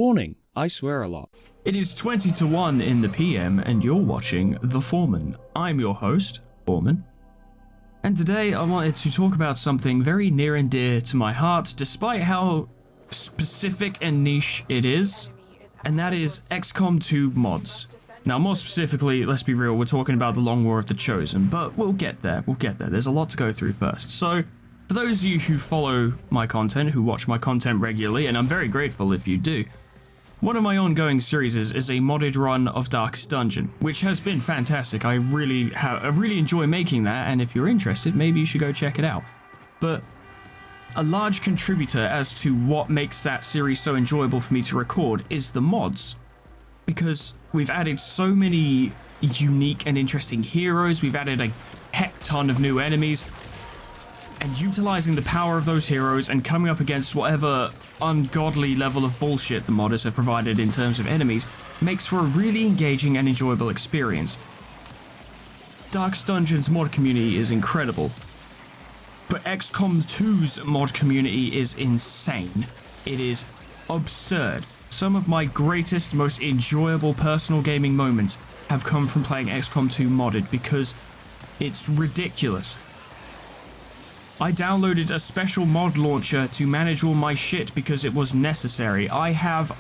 Warning, I swear a lot. It is 20 to 1 in the PM and you're watching The Foreman. I'm your host, Foreman. And today I wanted to talk about something very near and dear to my heart, despite how specific and niche it is, and that is XCOM 2 mods. Now, more specifically, let's be real, we're talking about the Long War of the Chosen, but we'll get there, There's a lot to go through first. So, for those of you who follow my content, who watch my content regularly, and I'm very grateful if you do, one of my ongoing series is a modded run of Darkest Dungeon, which has been fantastic. I really enjoy making that, and if you're interested, maybe you should go check it out. But a large contributor as to what makes that series so enjoyable for me to record is the mods. Because we've added so many unique and interesting heroes, we've added a heck ton of new enemies, and utilizing the power of those heroes and coming up against whatever ungodly level of bullshit the modders have provided in terms of enemies makes for a really engaging and enjoyable experience. Darkest Dungeon's mod community is incredible, but XCOM 2's mod community is insane. It is absurd. Some of my greatest, most enjoyable personal gaming moments have come from playing XCOM 2 modded because it's ridiculous. I downloaded a special mod launcher to manage all my shit because it was necessary. I have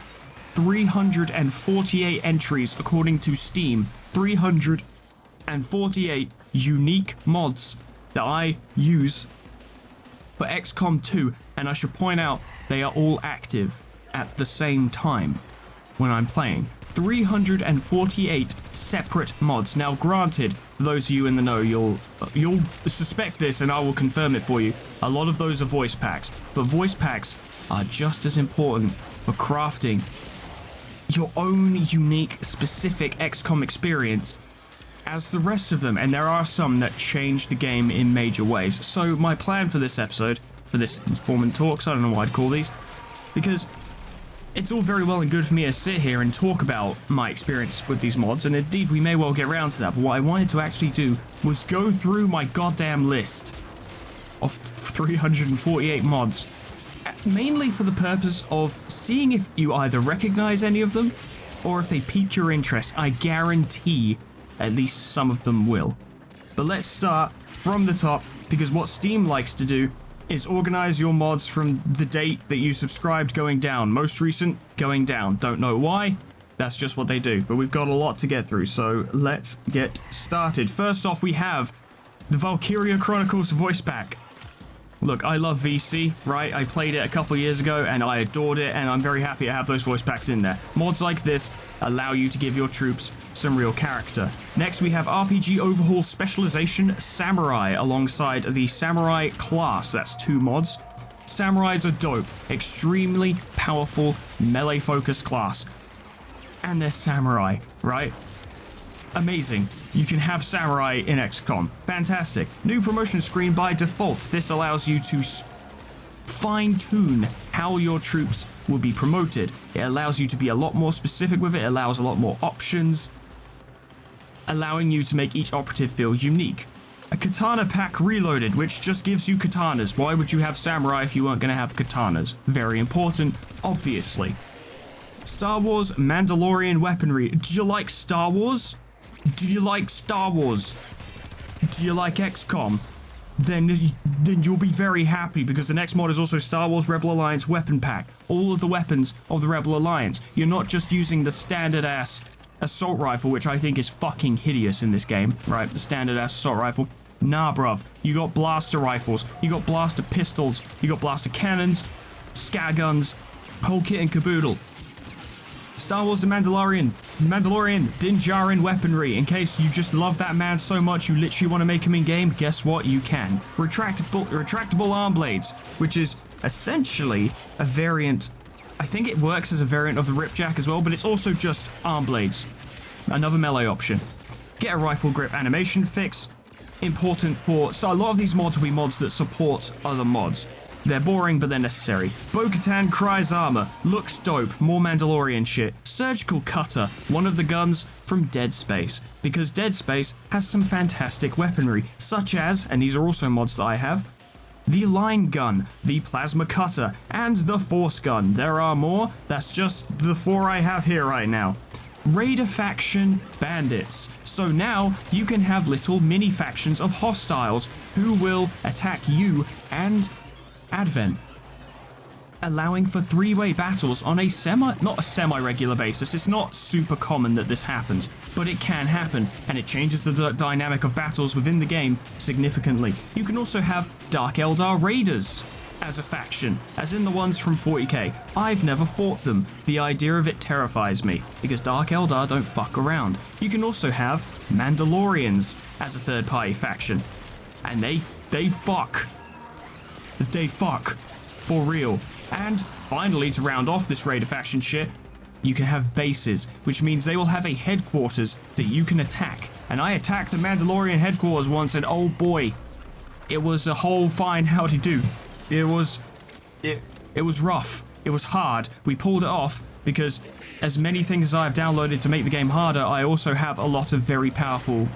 348 entries according to Steam. 348 unique mods that I use for XCOM 2, and I should point out they are all active at the same time when I'm playing. 348 separate mods. Now, granted, for those of you in the know, you'll suspect this, and I will confirm it for you. A lot of those are voice packs, but voice packs are just as important for crafting your own unique, specific XCOM experience as the rest of them, and there are some that change the game in major ways. So my plan for this episode, for this Foreman Talks, I don't know what I'd call these, because it's all very well and good for me to sit here and talk about my experience with these mods, and indeed we may well get around to that, but what I wanted to actually do was go through my goddamn list of 348 mods, mainly for the purpose of seeing if you either recognize any of them, or if they pique your interest. I guarantee at least some of them will. But let's start from the top, because what Steam likes to do is organize your mods from the date that you subscribed going down. Most recent, going down. Don't know why, that's just what they do. But we've got a lot to get through, so let's get started. First off, we have the Valkyria Chronicles voice pack. Look, I love VC, right? I played it a couple years ago and I adored it, and I'm very happy to have those voice packs in there. Mods like this allow you to give your troops some real character. Next, we have RPG Overhaul Specialization Samurai alongside the Samurai class. That's 2 mods. Samurais are dope, extremely powerful, melee-focused class. And they're samurai, right? Amazing. You can have samurai in XCOM. Fantastic. New promotion screen by default. This allows you to fine-tune how your troops will be promoted. It allows you to be a lot more specific with it. It allows a lot more options, allowing you to make each operative feel unique. A katana pack reloaded, which just gives you katanas. Why would you have samurai if you weren't going to have katanas? Very important, obviously. Star Wars Mandalorian weaponry. Do you like Star Wars? Do you like Star Wars? Do you like XCOM? Then you'll be very happy, because the next mod is also Star Wars Rebel Alliance weapon pack. All of the weapons of the Rebel Alliance. You're not just using the standard ass assault rifle, which I think is fucking hideous in this game, right? The standard ass assault rifle. Nah, bruv. You got blaster rifles. You got blaster pistols. You got blaster cannons, scat guns, whole kit and caboodle. Star Wars The Mandalorian Din Djarin weaponry. In case you just love that man so much you literally want to make him in game, guess what? You can. Retractable arm blades, which is essentially a variant. I think it works as a variant of the Ripjack as well, but it's also just arm blades. Another melee option. Get a rifle grip animation fix. Important for... So a lot of these mods will be mods that support other mods. They're boring, but they're necessary. Bo-Katan Cries Armor. Looks dope. More Mandalorian shit. Surgical Cutter. One of the guns from Dead Space. Because Dead Space has some fantastic weaponry, such as, and these are also mods that I have, the line gun, the plasma cutter, and the force gun. There are more, that's just the 4 I have here right now. Raider faction bandits. So now you can have little mini factions of hostiles who will attack you and Advent, allowing for 3-way battles on a not a semi-regular basis. It's not super common that this happens, but it can happen, and it changes the dynamic of battles within the game significantly. You can also have Dark Eldar Raiders as a faction, as in the ones from 40k. I've never fought them. The idea of it terrifies me, because Dark Eldar don't fuck around. You can also have Mandalorians as a third-party faction, and they fuck. They fuck. For real. And finally, to round off this Raider faction shit, you can have bases, which means they will have a headquarters that you can attack. And I attacked a Mandalorian headquarters once, and oh boy, it was a whole fine howdy do. It was rough. It was hard. We pulled it off because as many things as I've downloaded to make the game harder, I also have a lot of very powerful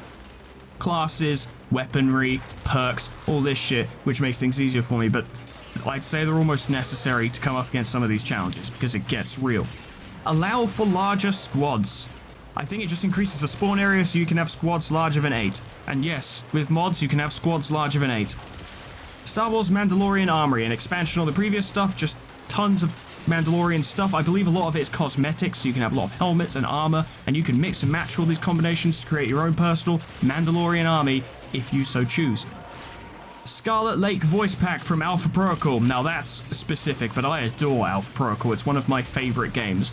classes, weaponry, perks, all this shit, which makes things easier for me, but I'd say they're almost necessary to come up against some of these challenges because it gets real. Allow for larger squads. I think it just increases the spawn area so you can have squads larger than 8. And yes, with mods you can have squads larger than 8. Star Wars Mandalorian Armory, an expansion on the previous stuff, just tons of Mandalorian stuff. I believe a lot of it is cosmetics, so you can have a lot of helmets and armor, and you can mix and match all these combinations to create your own personal Mandalorian army if you so choose. Scarlet Lake voice pack from Alpha Protocol. Now that's specific, but I adore Alpha Protocol. It's one of my favorite games,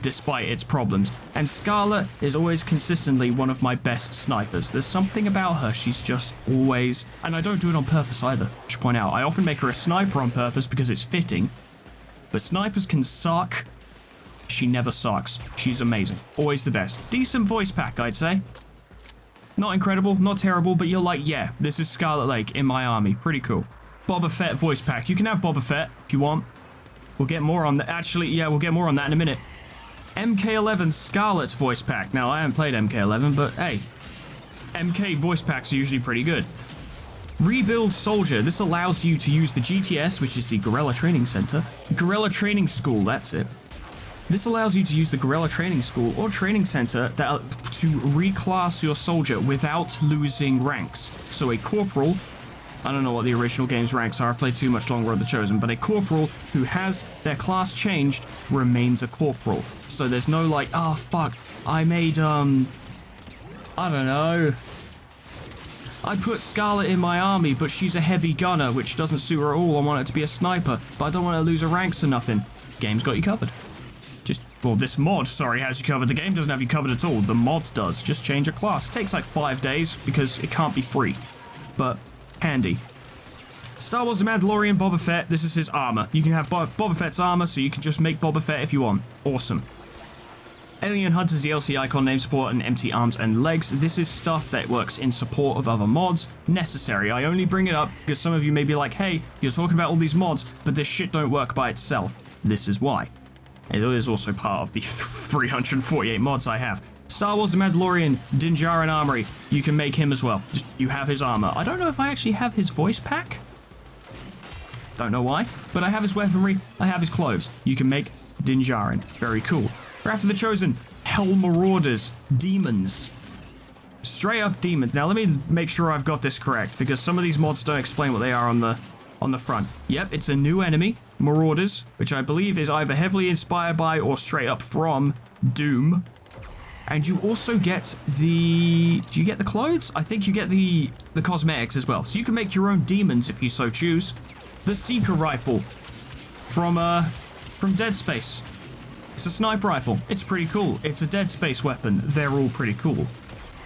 despite its problems. And Scarlet is always consistently one of my best snipers. There's something about her, she's just always... And I don't do it on purpose either, I should point out. I often make her a sniper on purpose because it's fitting. But snipers can suck. She never sucks. She's amazing. Always the best. Decent voice pack, I'd say. Not incredible, not terrible, but you're like, yeah, this is Scarlet Lake in my army. Pretty cool. Boba Fett voice pack. You can have Boba Fett if you want. We'll get more on that. Actually, yeah, we'll get more on that in a minute. MK11 Scarlet's voice pack. Now, I haven't played MK11, but hey, MK voice packs are usually pretty good. Rebuild Soldier. This allows you to use the GTS, which is the Guerrilla Training Center. Guerrilla Training School, that's it. This allows you to use the Guerrilla Training School or Training Center to reclass your soldier without losing ranks. So a corporal, I don't know what the original game's ranks are, I've played too much Long Road the Chosen, but a corporal who has their class changed remains a corporal. So there's no like, oh fuck, I made, I don't know, I put Scarlet in my army, but she's a heavy gunner, which doesn't suit her at all. I want her to be a sniper, but I don't want her to lose her ranks or nothing. Game's got you covered. Well, this mod, sorry, has you covered. The game doesn't have you covered at all. The mod does. Just change a class. It takes like 5 days because it can't be free, but handy. Star Wars The Mandalorian Boba Fett. This is his armor. You can have Boba Fett's armor, so you can just make Boba Fett if you want. Awesome. Alien Hunters DLC icon, name support, and empty arms and legs. This is stuff that works in support of other mods. Necessary. I only bring it up because some of you may be like, hey, you're talking about all these mods, but this shit don't work by itself. This is why. It is also part of the 348 mods I have. Star Wars The Mandalorian Din Djarin Armory. You can make him as well. Just, you have his armor. I don't know if I actually have his voice pack. Don't know why. But I have his weaponry. I have his clothes. You can make Din Djarin. Very cool. Wrath of the Chosen. Hell Marauders. Demons. Straight up demons. Now let me make sure I've got this correct, because some of these mods don't explain what they are on the front. Yep, it's a new enemy, Marauders, which I believe is either heavily inspired by or straight up from Doom. And you also get the... Do you get the clothes? I think you get the cosmetics as well. So you can make your own demons if you so choose. The Seeker Rifle from Dead Space. It's a sniper rifle. It's pretty cool. It's a Dead Space weapon. They're all pretty cool.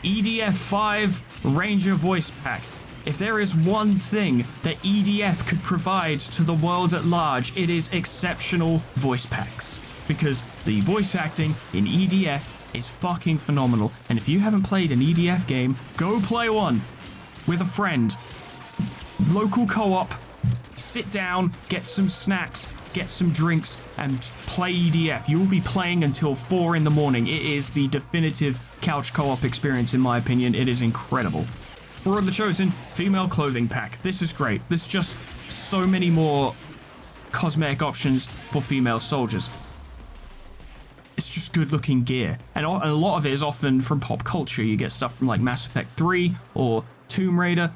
EDF 5 Ranger Voice Pack. If there is one thing that EDF could provide to the world at large, it is exceptional voice packs. Because the voice acting in EDF is fucking phenomenal. And if you haven't played an EDF game, go play one with a friend. Local co-op, sit down, get some snacks, get some drinks, and play EDF. You will be playing until 4 in the morning. It is the definitive couch co-op experience, in my opinion. It is incredible. War of the Chosen female clothing pack. This is great. There's just so many more cosmetic options for female soldiers. It's just good looking gear, and a lot of it is often from pop culture. You get stuff from like Mass Effect 3 or Tomb Raider,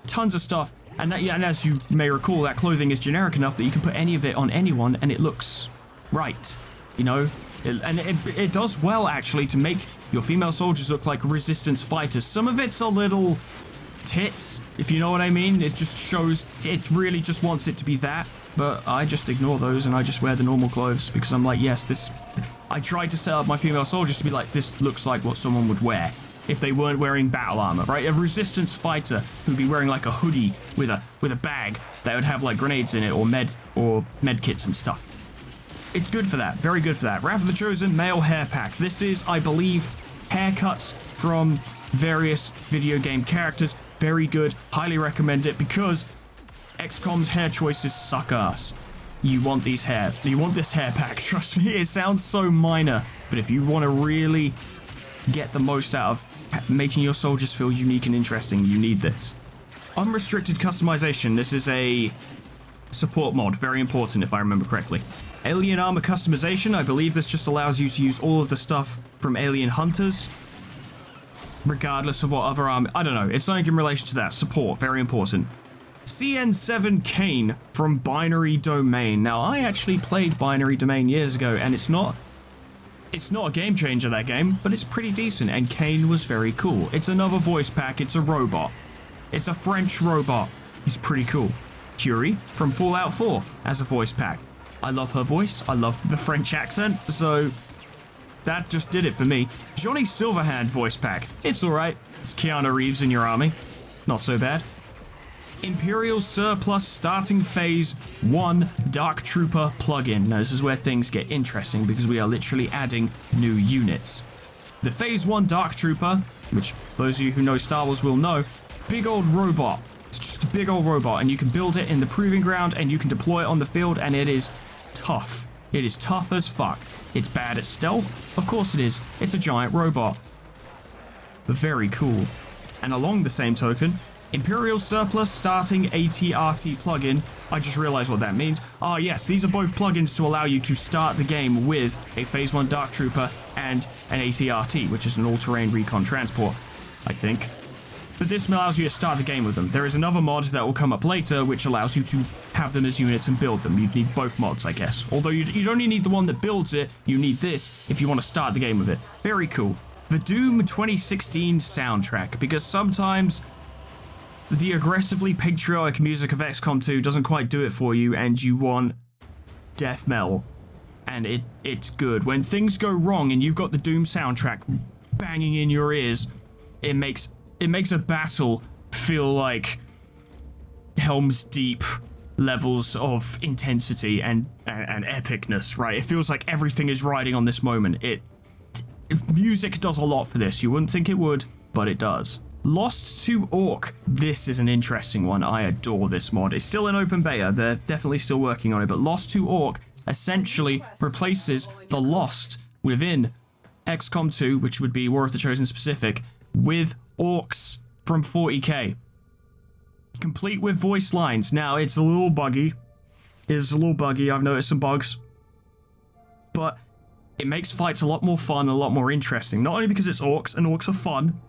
tons of stuff. And as you may recall, that clothing is generic enough that you can put any of it on anyone and it looks right, you know? It does well actually to make your female soldiers look like resistance fighters. Some of it's a little tits, if you know what I mean. It just shows, it really just wants it to be that. But I just ignore those and I just wear the normal clothes because I'm like, yes, this... I tried to set up my female soldiers to be like, this looks like what someone would wear if they weren't wearing battle armor, right? A resistance fighter who'd be wearing like a hoodie with a bag that would have like grenades in it or med kits and stuff. It's good for that, very good for that. Wrath of the Chosen male hair pack. This is, I believe, haircuts from various video game characters. Very good, highly recommend it because XCOM's hair choices suck ass. You want this hair pack, trust me. It sounds so minor, but if you want to really get the most out of making your soldiers feel unique and interesting, you need this. Unrestricted customization. This is a support mod, very important if I remember correctly. Alien armor customization. I believe this just allows you to use all of the stuff from Alien Hunters, regardless of what other armor. I don't know. It's something in relation to that. Support, very important. CN7 Kane from Binary Domain. Now, I actually played Binary Domain years ago, and it's not a game changer, that game, but it's pretty decent, and Kane was very cool. It's another voice pack. It's a robot. It's a French robot. He's pretty cool. Curie from Fallout 4 as a voice pack. I love her voice. I love the French accent, so that just did it for me. Johnny Silverhand voice pack. It's alright. It's Keanu Reeves in your army. Not so bad. Imperial Surplus Starting Phase 1 Dark Trooper plugin. Now this is where things get interesting because we are literally adding new units. The Phase 1 Dark Trooper, which those of you who know Star Wars will know, big old robot. It's just a big old robot and you can build it in the proving ground and you can deploy it on the field and it is tough. It is tough as fuck. It's bad at stealth. Of course it is. It's a giant robot. But very cool. And along the same token, Imperial Surplus Starting ATRT plugin. I just realized what that means. Ah, yes, these are both plugins to allow you to start the game with a Phase 1 Dark Trooper and an ATRT, which is an all-terrain recon transport, I think. But this allows you to start the game with them. There is another mod that will come up later, which allows you to have them as units and build them. You'd need both mods, I guess. Although you'd only need the one that builds it, you need this if you want to start the game with it. Very cool. The Doom 2016 soundtrack, because sometimes the aggressively patriotic music of XCOM 2 doesn't quite do it for you, and you want death metal. And it's good. When things go wrong and you've got the Doom soundtrack banging in your ears, it makes a battle feel like Helm's Deep levels of intensity and epicness, right? It feels like everything is riding on this moment. Music does a lot for this. You wouldn't think it would, but it does. Lost to Orc. This is an interesting one. I adore this mod. It's still in open beta. They're definitely still working on it, but Lost to Orc essentially replaces the Lost within XCOM 2, which would be War of the Chosen specific, with orcs from 40k. Complete with voice lines. Now, it's a little buggy. I've noticed some bugs. But it makes fights a lot more fun, a lot more interesting. Not only because it's orcs, and orcs are fun,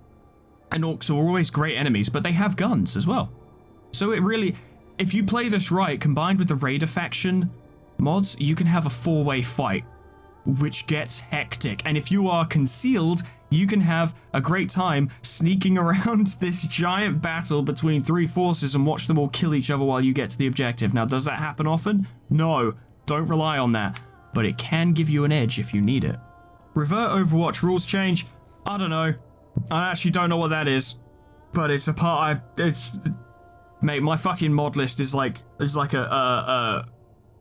and orcs are always great enemies, but they have guns as well. So it really, if you play this right, combined with the Raider faction mods, you can have a 4-way fight, which gets hectic. And if you are concealed, you can have a great time sneaking around this giant battle between 3 forces and watch them all kill each other while you get to the objective. Now, does that happen often? No, don't rely on that. But it can give you an edge if you need it. Revert Overwatch rules change. I don't know. I actually don't know what that is. But it's a part mate, my fucking mod list is like a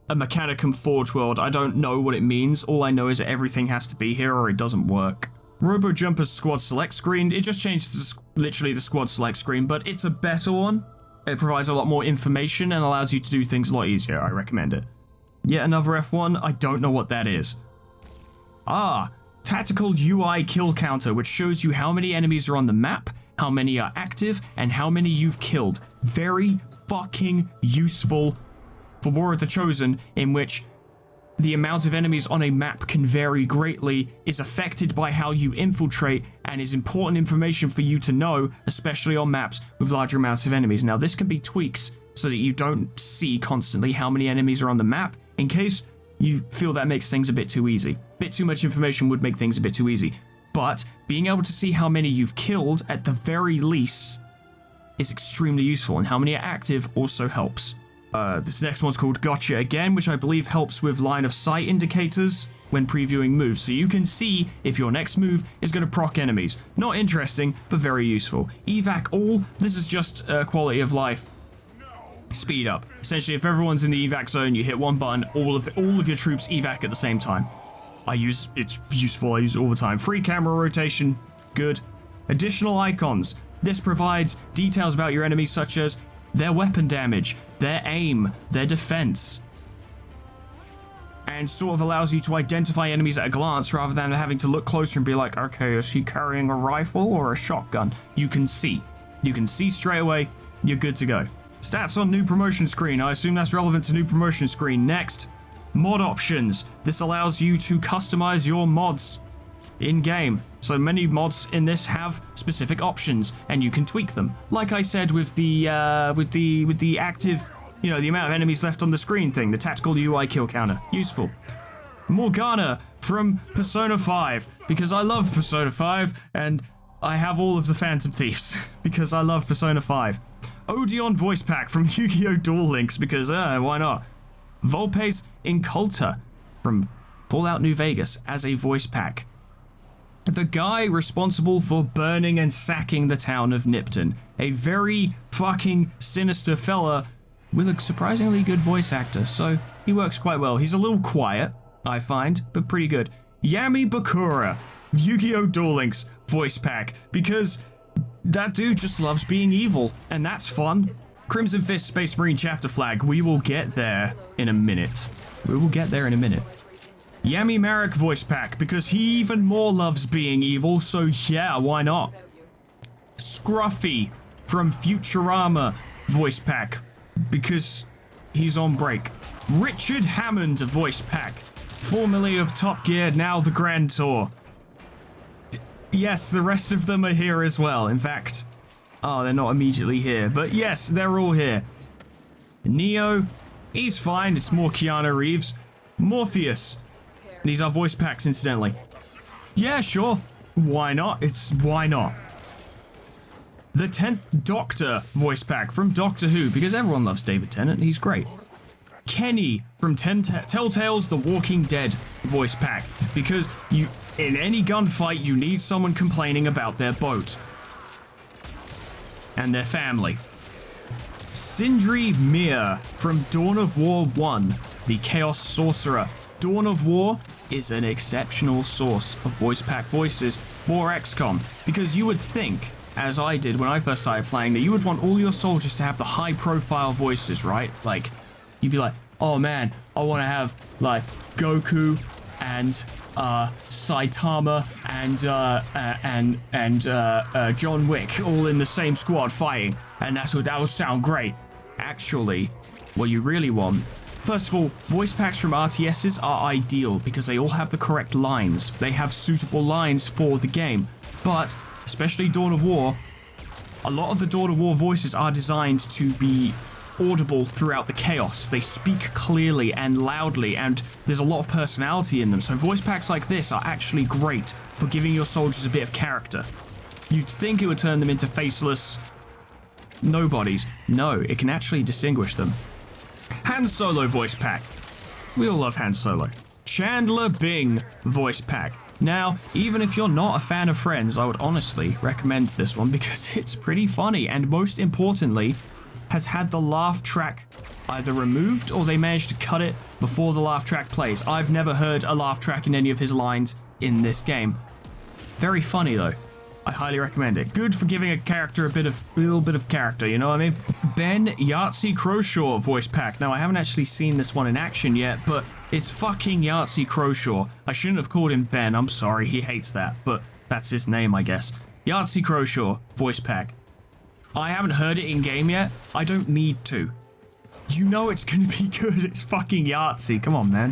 Mechanicum Forge world. I don't know what it means. All I know is that everything has to be here or it doesn't work. Robo Jumper's squad select screen. It just changed literally the squad select screen, but it's a better one. It provides a lot more information and allows you to do things a lot easier. I recommend it. Yet another F1. I don't know what that is. Ah, Tactical UI Kill Counter, which shows you how many enemies are on the map, how many are active, and how many you've killed. Very fucking useful for War of the Chosen, in which the amount of enemies on a map can vary greatly, is affected by how you infiltrate, and is important information for you to know, especially on maps with larger amounts of enemies. Now, this can be tweaks so that you don't see constantly how many enemies are on the map, in case you feel that makes things a bit too easy. Bit too much information would make things a bit too easy. But being able to see how many you've killed, at the very least, is extremely useful, and how many are active also helps. This next one's called Gotcha again, which I believe helps with line of sight indicators when previewing moves, so you can see if your next move is going to proc enemies. Not interesting, but very useful. Evac all, this is just quality of life. Speed up. Essentially, if everyone's in the evac zone, you hit one button, all of your troops evac at the same time. It's useful, I use it all the time. Free camera rotation, good. Additional icons. This provides details about your enemies such as their weapon damage, their aim, their defense, and sort of allows you to identify enemies at a glance rather than having to look closer and be like, okay, is he carrying a rifle or a shotgun? You can see straight away, you're good to go. Stats on new promotion screen, I assume that's relevant to new promotion screen. Next, mod options. This allows you to customize your mods in-game. So many mods in this have specific options, and you can tweak them. Like I said with the active, you know, the amount of enemies left on the screen thing, the tactical UI kill counter. Useful. Morgana from Persona 5, because I love Persona 5, and I have all of the Phantom Thieves, because I love Persona 5. Odeon voice pack from Yu-Gi-Oh! Duel Links, because why not? Volpe's Inculta from Fallout New Vegas as a voice pack. The guy responsible for burning and sacking the town of Nipton. A very fucking sinister fella with a surprisingly good voice actor, so he works quite well. He's a little quiet, I find, but pretty good. Yami Bakura, Yu-Gi-Oh! Duel Links voice pack, because that dude just loves being evil, and that's fun. Crimson Fist Space Marine chapter flag, we will get there in a minute. Yami Marek voice pack, because he even more loves being evil, so yeah, why not? Scruffy from Futurama voice pack, because he's on break. Richard Hammond voice pack, formerly of Top Gear, now the Grand Tour. Yes, the rest of them are here as well. In fact, they're not immediately here, but yes, they're all here. Neo, he's fine, it's more Keanu Reeves. Morpheus. These are voice packs, incidentally. Yeah, sure. Why not? Why not? The 10th Doctor voice pack from Doctor Who, because everyone loves David Tennant, he's great. Kenny from Telltale's The Walking Dead voice pack, because in any gunfight, you need someone complaining about their boat and their family. Sindri Mir from Dawn of War 1, the Chaos Sorcerer. Dawn of War is an exceptional source of voice pack voices for XCOM, because you would think, as I did when I first started playing, that you would want all your soldiers to have the high profile voices, right? Like, you'd be like, oh man, I want to have like Goku and Saitama and John Wick all in the same squad fighting, and that would sound great. Actually, what you really want, first of all, voice packs from RTSs are ideal because they all have the correct lines. They have suitable lines for the game, but especially Dawn of War, a lot of the Dawn of War voices are designed to be audible throughout the chaos. They speak clearly and loudly, and there's a lot of personality in them, so voice packs like this are actually great for giving your soldiers a bit of character. You'd think it would turn them into faceless nobodies. No, it can actually distinguish them. Han Solo voice pack. We all love Han Solo. Chandler Bing voice pack. Now, even if you're not a fan of Friends, I would honestly recommend this one because it's pretty funny, and most importantly, has had the laugh track either removed or they managed to cut it before the laugh track plays. I've never heard a laugh track in any of his lines in this game. Very funny though. I highly recommend it. Good for giving a character a little bit of character, you know what I mean? Ben Yahtzee Croshaw voice pack. Now, I haven't actually seen this one in action yet, but it's fucking Yahtzee Croshaw. I shouldn't have called him Ben, I'm sorry, he hates that, but that's his name, I guess. Yahtzee Croshaw voice pack. I haven't heard it in game yet. I don't need to. You know it's gonna be good. It's fucking Yahtzee. Come on, man.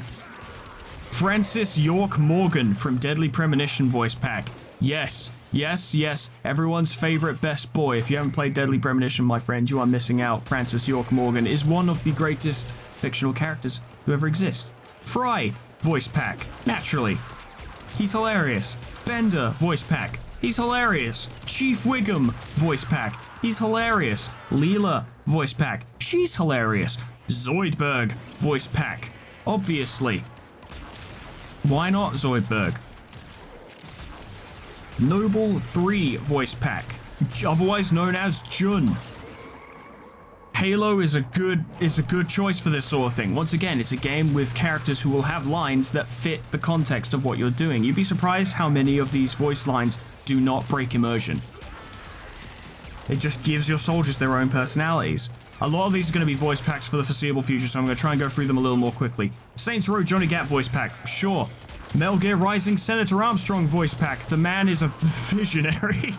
Francis York Morgan from Deadly Premonition voice pack. Yes, yes, yes. Everyone's favorite best boy. If you haven't played Deadly Premonition, my friend, you are missing out. Francis York Morgan is one of the greatest fictional characters who ever exist. Fry voice pack. Naturally. He's hilarious. Bender voice pack. He's hilarious. Chief Wiggum voice pack. He's hilarious. Leela voice pack. She's hilarious. Zoidberg voice pack. Obviously. Why not Zoidberg? Noble 3 voice pack, otherwise known as Jun. Halo is a good choice for this sort of thing. Once again, it's a game with characters who will have lines that fit the context of what you're doing. You'd be surprised how many of these voice lines do not break immersion. It just gives your soldiers their own personalities. A lot of these are going to be voice packs for the foreseeable future, so I'm going to try and go through them a little more quickly. Saints Row Johnny Gat voice pack, sure. Metal Gear Rising Senator Armstrong voice pack, the man is a visionary.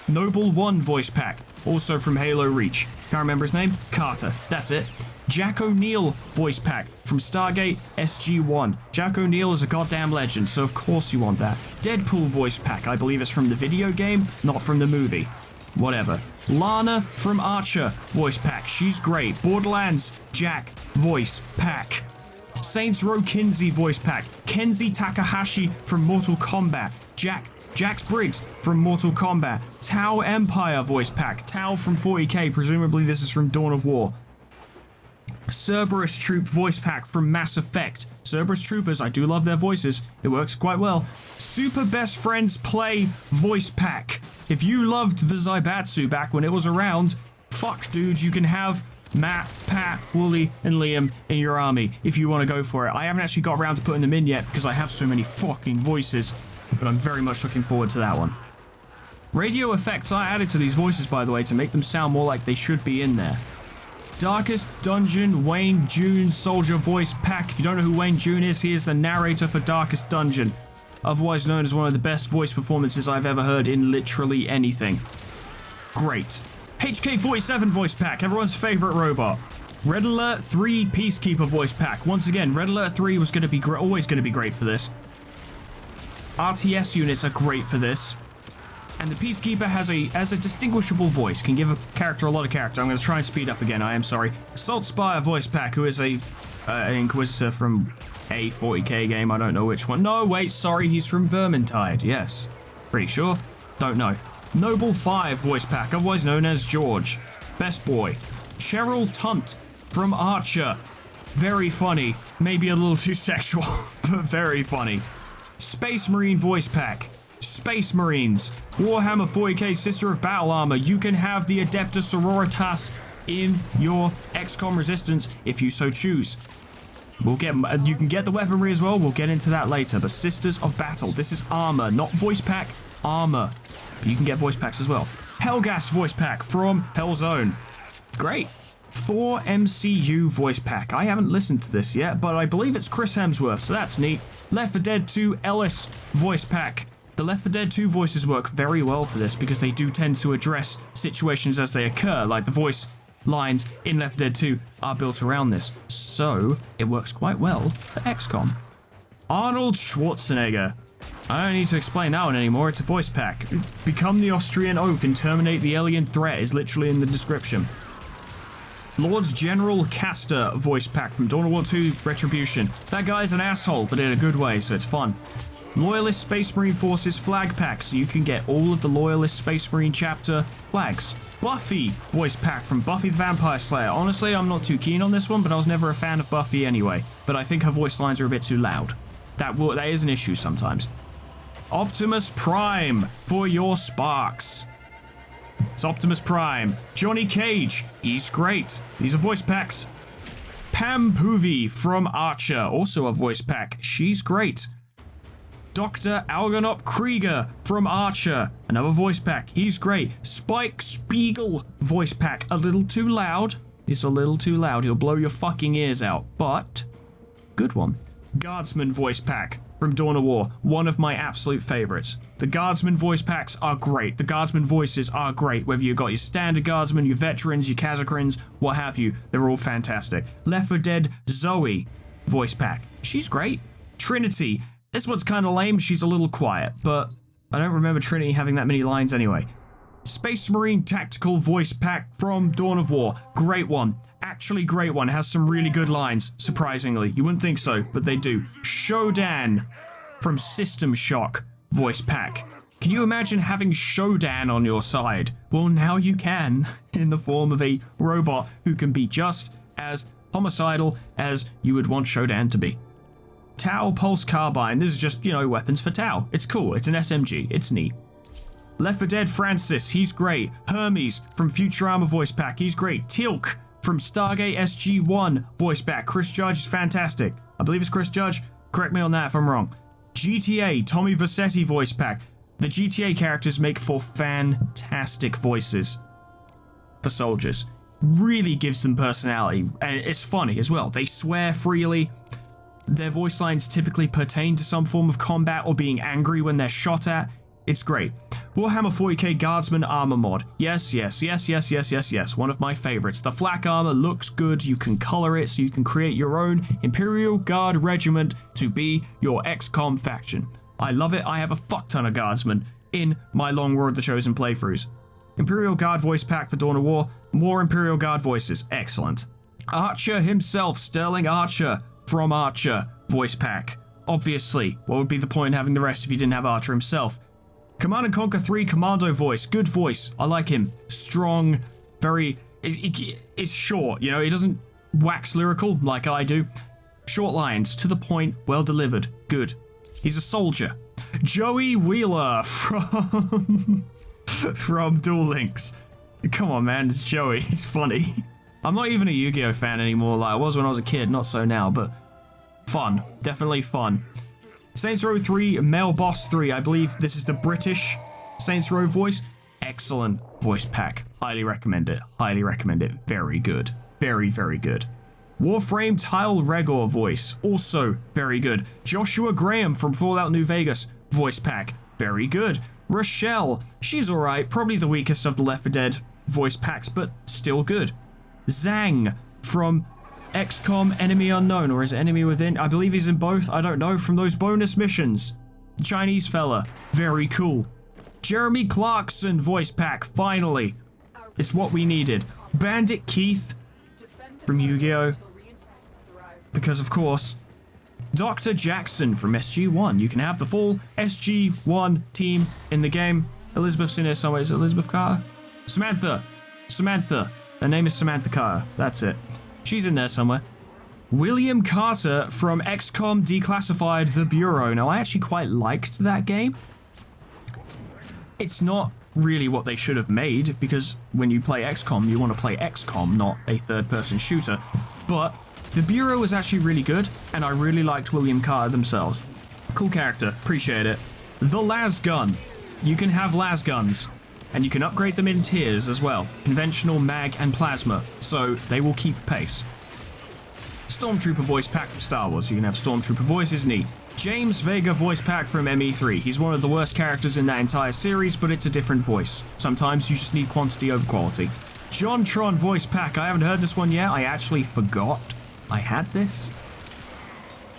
Noble 1 voice pack, also from Halo Reach. Can't remember his name? Carter, that's it. Jack O'Neill voice pack from Stargate SG-1. Jack O'Neill is a goddamn legend, so of course you want that. Deadpool voice pack, I believe it's from the video game, not from the movie. Whatever. Lana from Archer voice pack, she's great. Borderlands Jack voice pack. Saints Row Kinsey voice pack. Kenzie Takahashi from Mortal Kombat. Jax Briggs from Mortal Kombat. Tau Empire voice pack. Tau from 40k, presumably this is from Dawn of War. Cerberus Troop voice pack from Mass Effect. Cerberus Troopers, I do love their voices. It works quite well. Super Best Friends Play voice pack. If you loved the Zaibatsu back when it was around, fuck dude, you can have Matt, Pat, Wooly, and Liam in your army if you want to go for it. I haven't actually got around to putting them in yet because I have so many fucking voices, but I'm very much looking forward to that one. Radio effects are added to these voices, by the way, to make them sound more like they should be in there. Darkest Dungeon Wayne June Soldier voice pack. If you don't know who Wayne June is, he is the narrator for Darkest Dungeon, otherwise known as one of the best voice performances I've ever heard in literally anything. Great. HK-47 voice pack, everyone's favorite robot. Red Alert 3 Peacekeeper voice pack. Once again, Red Alert 3 was going to be always going to be great for this. RTS units are great for this. And the Peacekeeper has a distinguishable voice, can give a character a lot of character. I'm going to try and speed up again, I am sorry. Assault Spire voice pack, who is an Inquisitor from a 40k game, I don't know which one. No, wait, sorry, he's from Vermintide, yes. Pretty sure, don't know. Noble 5 voice pack, otherwise known as George. Best boy. Cheryl Tunt from Archer. Very funny. Maybe a little too sexual, but very funny. Space Marine voice pack. Space Marines. Warhammer 40k Sister of Battle Armor. You can have the Adeptus Sororitas in your XCOM Resistance if you so choose. You can get the weaponry as well. We'll get into that later. But Sisters of Battle. This is armor, not voice pack. Armor. But you can get voice packs as well. Hellgast voice pack from Hellzone. Great. Thor MCU voice pack. I haven't listened to this yet, but I believe it's Chris Hemsworth, so that's neat. Left 4 Dead 2 Ellis voice pack. The Left 4 Dead 2 voices work very well for this because they do tend to address situations as they occur, like the voice lines in Left 4 Dead 2 are built around this. So, it works quite well for XCOM. Arnold Schwarzenegger. I don't need to explain that one anymore, it's a voice pack. Become the Austrian Oak and terminate the alien threat is literally in the description. Lord General Castor voice pack from Dawn of War 2 Retribution. That guy's an asshole, but in a good way, so it's fun. Loyalist Space Marine Forces flag pack, so you can get all of the Loyalist Space Marine chapter flags. Buffy voice pack from Buffy the Vampire Slayer. Honestly, I'm not too keen on this one, but I was never a fan of Buffy anyway. But I think her voice lines are a bit too loud. That is an issue sometimes. Optimus Prime for your Sparks. It's Optimus Prime. Johnny Cage. He's great. These are voice packs. Pam Poovey from Archer. Also a voice pack. She's great. Dr. Algernon Krieger from Archer. Another voice pack. He's great. Spike Spiegel voice pack. A little too loud. It's a little too loud. He'll blow your fucking ears out. But, good one. Guardsman voice pack from Dawn of War, one of my absolute favorites. The Guardsman voice packs are great. The Guardsman voices are great. Whether you've got your standard Guardsmen, your veterans, your Kazakrins, what have you, they're all fantastic. Left 4 Dead Zoe voice pack. She's great. Trinity. This one's kind of lame. She's a little quiet, but I don't remember Trinity having that many lines anyway. Space Marine Tactical voice pack from Dawn of War. Great one. Actually great one. Has some really good lines, surprisingly. You wouldn't think so, but they do. Shodan from System Shock voice pack. Can you imagine having Shodan on your side? Well, now you can, in the form of a robot who can be just as homicidal as you would want Shodan to be. Tau Pulse Carbine. This is just, you know, weapons for Tau. It's cool. It's an SMG. It's neat. Left 4 Dead Francis. He's great. Hermes from Futurama voice pack. He's great. Teal'c from Stargate SG-1 voice pack. Chris Judge is fantastic. I believe it's Chris Judge. Correct me on that if I'm wrong. GTA Tommy Vercetti voice pack. The GTA characters make for fantastic voices for soldiers. Really gives them personality, and it's funny as well. They swear freely. Their voice lines typically pertain to some form of combat or being angry when they're shot at. It's great. Warhammer 40k Guardsman armor mod. Yes. One of my favorites. The flak armor looks good. You can color it so you can create your own Imperial Guard regiment to be your XCOM faction. I love it. I have a fuck ton of Guardsmen in my Long War of the Chosen playthroughs. Imperial Guard voice pack for Dawn of War. More Imperial Guard voices. Excellent. Archer himself, Sterling Archer from Archer voice pack. Obviously, what would be the point in having the rest if you didn't have Archer himself? Command & Conquer 3 Commando voice. Good voice. I like him. Strong. Very... It's short, you know? He doesn't wax lyrical like I do. Short lines. To the point. Well delivered. Good. He's a soldier. Joey Wheeler from... from Duel Links. Come on, man. It's Joey. He's funny. I'm not even a Yu-Gi-Oh fan anymore like I was when I was a kid. Not so now, but... fun. Definitely fun. Saints Row 3, Male Boss 3. I believe this is the British Saints Row voice. Excellent voice pack. Highly recommend it. Highly recommend it. Very good. Very, very good. Warframe Tile Regor voice. Also very good. Joshua Graham from Fallout New Vegas voice pack. Very good. Rochelle. She's alright. Probably the weakest of the Left 4 Dead voice packs, but still good. Zhang from XCOM Enemy Unknown, or is it Enemy Within? I believe he's in both. I don't know. From those bonus missions. Chinese fella. Very cool. Jeremy Clarkson voice pack. Finally. It's what we needed. Bandit Keith from Yu-Gi-Oh! Because, of course, Dr. Jackson from SG-1. You can have the full SG-1 team in the game. Elizabeth's in here somewhere. Is it Elizabeth Carter? Samantha. Her name is Samantha Carter. That's it. She's in there somewhere. William Carter from XCOM Declassified The Bureau. Now, I actually quite liked that game. It's not really what they should have made, because when you play XCOM, you want to play XCOM, not a third-person shooter. But The Bureau was actually really good, and I really liked William Carter themselves. Cool character. Appreciate it. The Las Gun. You can have Las Guns. And you can upgrade them in tiers as well. Conventional, mag, and plasma. So they will keep pace. Stormtrooper voice pack from Star Wars. You can have Stormtrooper voices, neat. James Vega voice pack from ME3. He's one of the worst characters in that entire series, but it's a different voice. Sometimes you just need quantity over quality. John Tron voice pack. I haven't heard this one yet. I actually forgot I had this.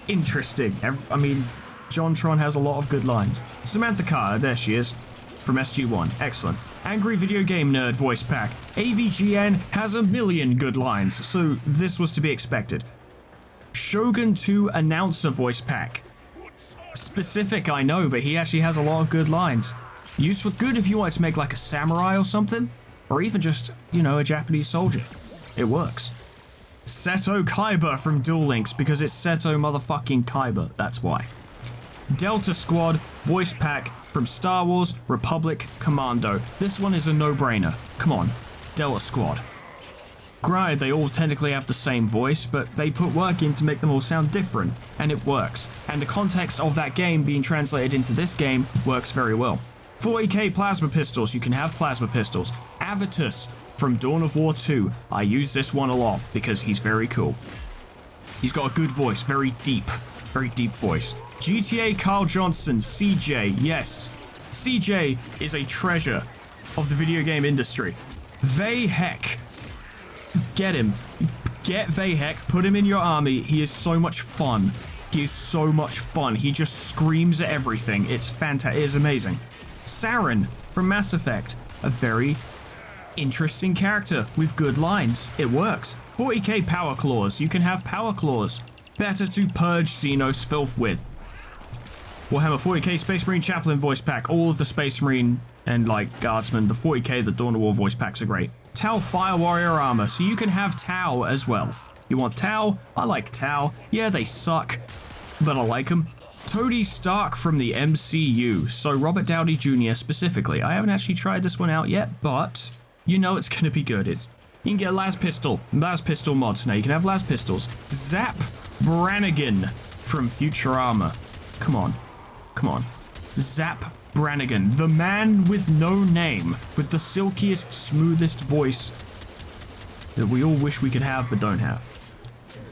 Interesting. I mean, John Tron has a lot of good lines. Samantha Carter. There she is. From SG-1. Excellent. Angry Video Game Nerd voice pack. AVGN has a million good lines, so this was to be expected. Shogun 2 Announcer voice pack. Specific, I know, but he actually has a lot of good lines. Useful, good if you want to make like a samurai or something, or even just, you know, a Japanese soldier. It works. Seto Kaiba from Duel Links, because it's Seto motherfucking Kaiba, that's why. Delta Squad voice pack from Star Wars Republic Commando. This one is a no-brainer. Come on, Delta Squad. Granted, they all technically have the same voice, but they put work in to make them all sound different, and it works. And the context of that game being translated into this game works very well. 40k plasma pistols. You can have plasma pistols. Avitus from Dawn of War 2. I use this one a lot because he's very cool. He's got a good voice, very deep voice. GTA Carl Johnson, CJ, yes. CJ is a treasure of the video game industry. Vayhek. Get him. Get Vayhek, put him in your army. He is so much fun. He is so much fun. He just screams at everything. It's fantastic. It is amazing. Saren from Mass Effect. A very interesting character with good lines. It works. 40k power claws. You can have power claws. Better to purge Xenos filth with. Warhammer 40k Space Marine Chaplain voice pack. All of the Space Marine and like Guardsmen. The 40k, the Dawn of War voice packs are great. Tau Fire Warrior armor. So you can have Tau as well. You want Tau? I like Tau. Yeah, they suck, but I like them. Tony Stark from the MCU. So Robert Downey Jr. specifically. I haven't actually tried this one out yet, but you know it's going to be good. You can get a las pistol mods. Now you can have las pistols. Zap Brannigan from Futurama. Come on. Come on. Zap Brannigan. The man with no name. With the silkiest, smoothest voice that we all wish we could have but don't have.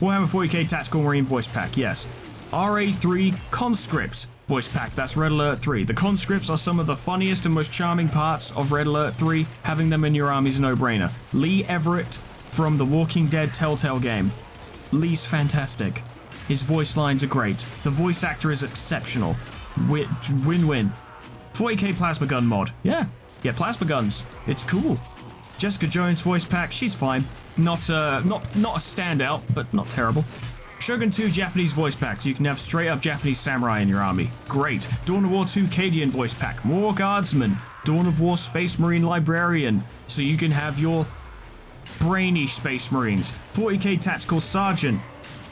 Warhammer 40k Tactical Marine voice pack. Yes. RA3 Conscript voice pack. That's Red Alert 3. The conscripts are some of the funniest and most charming parts of Red Alert 3. Having them in your army is a no-brainer. Lee Everett from the Walking Dead Telltale game. Lee's fantastic. His voice lines are great. The voice actor is exceptional. Win-win. 40k Plasma Gun mod. Yeah, get plasma guns. It's cool. Jessica Jones voice pack. She's fine. Not a standout, but not terrible. Shogun 2 Japanese voice packs. You can have straight up Japanese samurai in your army. Great. Dawn of War 2 Cadian voice pack. More Guardsmen. Dawn of War Space Marine Librarian. So you can have your brainy Space Marines. 40k Tactical Sergeant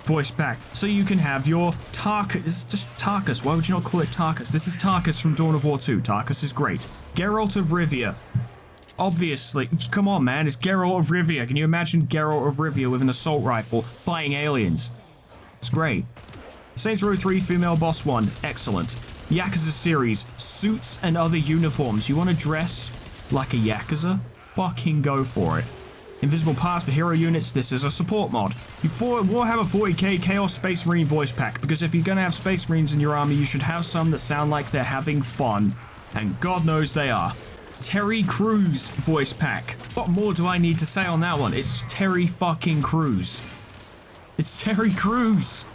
voice pack. So you can have your Tarkus. It's just Tarkus. Why would you not call it Tarkus? This is Tarkus from Dawn of War 2. Tarkus is great. Geralt of Rivia. Obviously. Come on, man. It's Geralt of Rivia. Can you imagine Geralt of Rivia with an assault rifle fighting aliens? It's great. Saints Row 3 Female Boss 1. Excellent. Yakuza series. Suits and other uniforms. You want to dress like a Yakuza? Fucking go for it. Invisible Pass for hero units. This is a support mod. Warhammer 40k Chaos Space Marine voice pack. Because if you're going to have Space Marines in your army, you should have some that sound like they're having fun. And God knows they are. Terry Crews voice pack. What more do I need to say on that one? It's Terry fucking Crews. It's Terry Crews.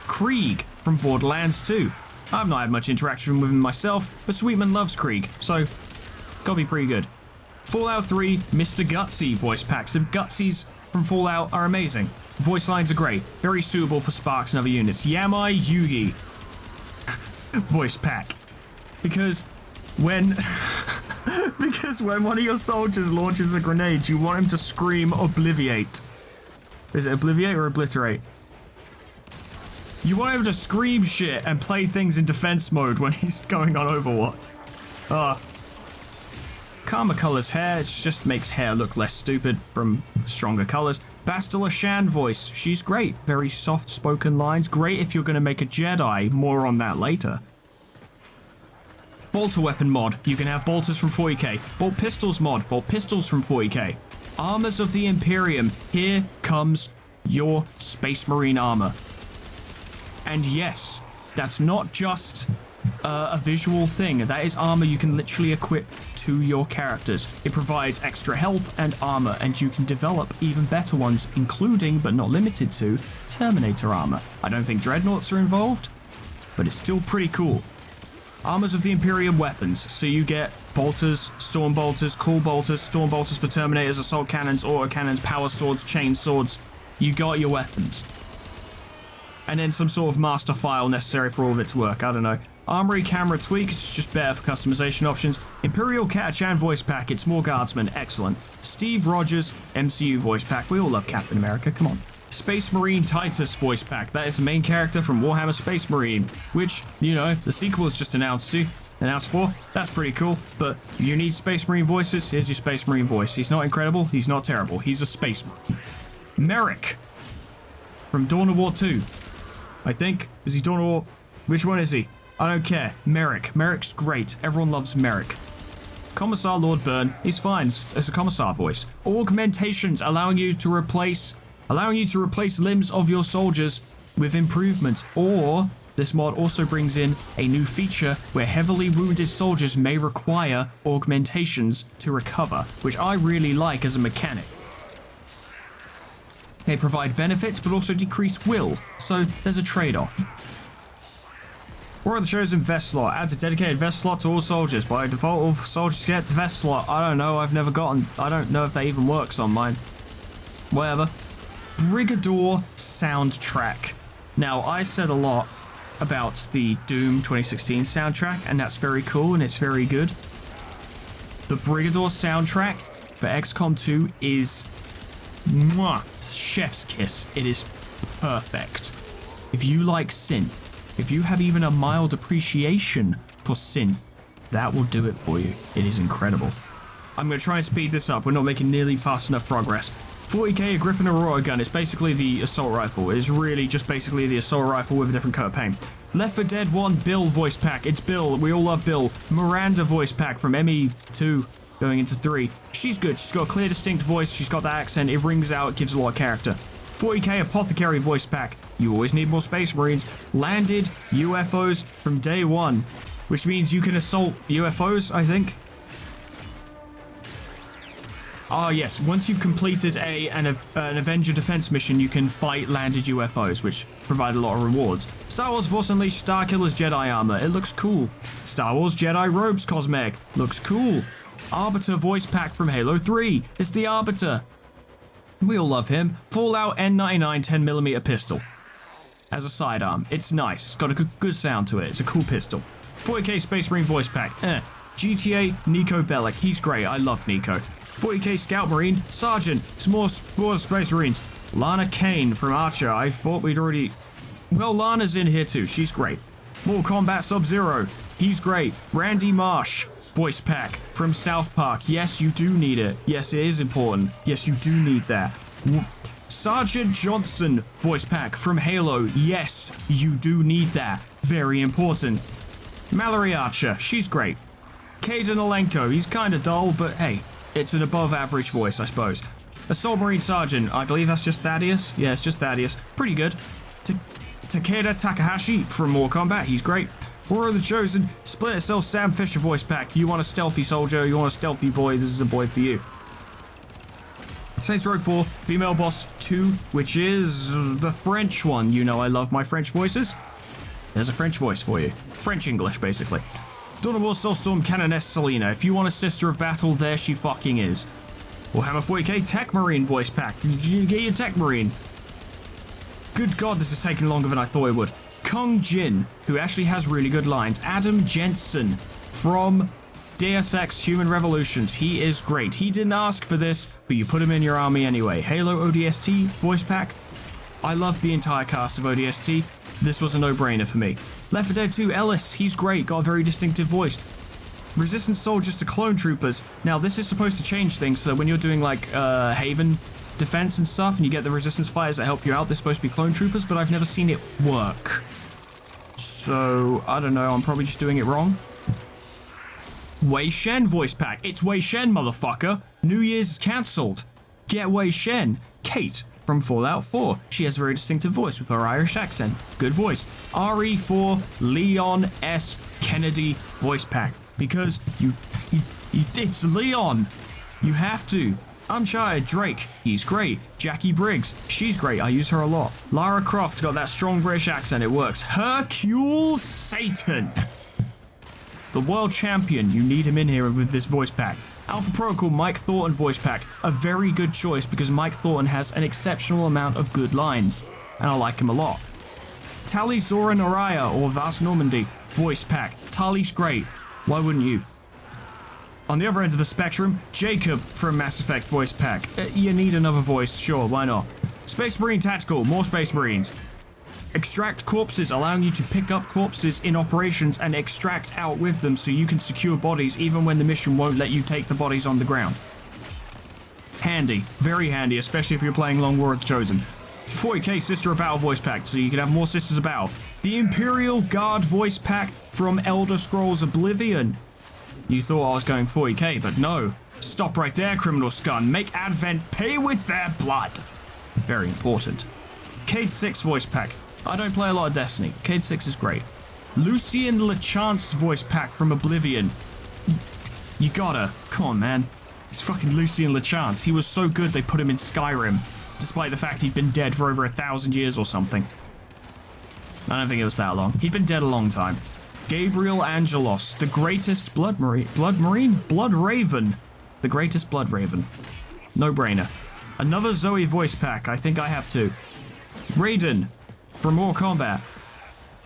Krieg from Borderlands 2. I've not had much interaction with him myself, but Sweetman loves Krieg, so gotta be pretty good. Fallout 3 Mr. Gutsy voice packs. The Gutsies from Fallout are amazing. Voice lines are great. Very suitable for Sparks and other units. Yamai Yugi voice pack. Because when one of your soldiers launches a grenade, you want him to scream Obliviate. Is it Obliviate or Obliterate? You want him to scream shit and play things in defense mode when he's going on Overwatch. Karma colors hair. It just makes hair look less stupid from stronger colors. Bastila Shan voice. She's great. Very soft-spoken lines. Great if you're going to make a Jedi. More on that later. Bolter weapon mod. You can have bolters from 40k. Bolt pistols mod. Bolt pistols from 40k. Armors of the Imperium. Here comes your Space Marine armor. And yes, that's not just a visual thing. That is armor you can literally equip to your characters. It provides extra health and armor, and you can develop even better ones, including, but not limited to, Terminator armor. I don't think Dreadnoughts are involved, but it's still pretty cool. Armors of the Imperium weapons. So you get bolters, storm bolters, cool bolters, storm bolters for Terminators, assault cannons, auto cannons, power swords, chain swords. You got your weapons. And then some sort of master file necessary for all of it to work. I don't know. Armory camera tweak. It's just better for customization options. Imperial Catachan voice pack. It's more Guardsmen. Excellent. Steve Rogers MCU voice pack. We all love Captain America. Come on. Space Marine Titus voice pack. That is the main character from Warhammer Space Marine, which, you know, the sequel is just announced for. That's pretty cool, but you need Space Marine voices. Here's your Space Marine voice. He's not incredible. He's not terrible. He's a Space Marine. Merrick from Dawn of War 2. I think. Is he Dawn of War? Which one is he? I don't care. Merrick. Merrick's great. Everyone loves Merrick. Commissar Lord Byrne. He's fine. It's a Commissar voice. Augmentations allowing you to replace limbs of your soldiers with improvements, or This mod also brings in a new feature where heavily wounded soldiers may require augmentations to recover, which I really like as a mechanic. They provide benefits but also decrease will, so there's a trade-off. War of the Chosen vest slot. Adds a dedicated vest slot to all soldiers. By default, all soldiers get the vest slot. I don't know, I don't know if that even works on mine. Whatever. Brigador soundtrack. Now, I said a lot about the Doom 2016 soundtrack, and that's very cool and it's very good. The Brigador soundtrack for XCOM 2 is mwah, chef's kiss. It is perfect. If you like synth, if you have even a mild appreciation for synth, that will do it for you. It is incredible. I'm going to try and speed this up. We're not making nearly fast enough progress. 40k, a grip and a rotor gun. It's basically the assault rifle. It's really just basically the assault rifle with a different coat of paint. Left 4 Dead 1 Bill voice pack. It's Bill. We all love Bill. Miranda voice pack from ME2 going into 3. She's good. She's got a clear, distinct voice. She's got that accent. It rings out. It gives a lot of character. 40k Apothecary voice pack. You always need more Space Marines. Landed UFOs from day 1, which means you can assault UFOs, I think. Ah, yes. Once you've completed an Avenger defense mission, you can fight landed UFOs, which provide a lot of rewards. Star Wars Force Unleashed Starkiller's Jedi armor. It looks cool. Star Wars Jedi Robes cosmetic. Looks cool. Arbiter voice pack from Halo 3. It's the Arbiter. We all love him. Fallout N99 10mm pistol. As a sidearm. It's nice. It's got a good sound to it. It's a cool pistol. 40k Space Marine voice pack. GTA Nico Bellic. He's great. I love Nico. 40k Scout Marine, Sergeant, some more Space Marines. Lana Kane from Archer. I thought we'd already... Well, Lana's in here too. She's great. Mortal Kombat Sub-Zero. He's great. Randy Marsh, voice pack from South Park. Yes, you do need it. Yes, it is important. Yes, you do need that. Sergeant Johnson, voice pack from Halo. Yes, you do need that. Very important. Mallory Archer. She's great. Caden Alenko. He's kind of dull, but hey. It's an above average voice, I suppose. Assault Marine Sergeant. I believe that's just Thaddeus. Yeah, it's just Thaddeus. Pretty good. Takeda Takahashi from Mortal Kombat. He's great. War of the Chosen. Splinter Cell Sam Fisher voice pack. You want a stealthy soldier. You want a stealthy boy. This is a boy for you. Saints Row 4. Female Boss 2, which is the French one. You know I love my French voices. There's a French voice for you. French-English, basically. Dawn of War Soulstorm Canoness Selena. If you want a Sister of Battle, there she fucking is. Warhammer 40k Tech Marine voice pack. You get your Tech Marine. Good God, this is taking longer than I thought it would. Kung Jin, who actually has really good lines. Adam Jensen from Deus Ex Human Revolutions. He is great. He didn't ask for this, but you put him in your army anyway. Halo ODST voice pack. I love the entire cast of ODST. This was a no-brainer for me. Left 4 Dead 2 Ellis, he's great, got a very distinctive voice. Resistance soldiers to clone troopers. Now this is supposed to change things, so when you're doing like Haven defense and stuff, and you get the resistance fighters that help you out, they're supposed to be clone troopers, but I've never seen it work. So, I don't know, I'm probably just doing it wrong. Wei Shen voice pack. It's Wei Shen, motherfucker. New Year's is cancelled. Get Wei Shen. Kate from Fallout 4. She has a very distinctive voice with her Irish accent. Good voice. RE4 Leon S. Kennedy voice pack. Because it's Leon. You have to. Uncharted Drake. He's great. Jackie Briggs. She's great. I use her a lot. Lara Croft got that strong British accent. It works. Hercule Satan. The world champion. You need him in here with this voice pack. Alpha Protocol Mike Thornton voice pack. A very good choice because Mike Thornton has an exceptional amount of good lines. And I like him a lot. Tali Zora Naraya or Vas Normandy voice pack. Tali's great. Why wouldn't you? On the other end of the spectrum, Jacob from Mass Effect voice pack. You need another voice, sure, why not? Space Marine Tactical, more Space Marines. Extract corpses, allowing you to pick up corpses in operations and extract out with them so you can secure bodies even when the mission won't let you take the bodies on the ground. Handy, very handy, especially if you're playing Long War of the Chosen. 40k Sister of Battle voice pack, so you can have more Sisters of Battle. The Imperial Guard voice pack from Elder Scrolls Oblivion. You thought I was going 40k, but no. Stop right there, criminal scum. Make Advent pay with their blood. Very important. Cade 6 voice pack. I don't play a lot of Destiny. Cade 6 is great. Lucien LeChance's voice pack from Oblivion. You gotta. Come on, man. It's fucking Lucien LeChance. He was so good they put him in Skyrim, despite the fact he'd been dead for over 1,000 years or something. I don't think it was that long. He'd been dead a long time. Gabriel Angelos, the greatest Blood Raven. The greatest Blood Raven. No brainer. Another Zoe voice pack. I think I have two. Raiden from Mortal Kombat,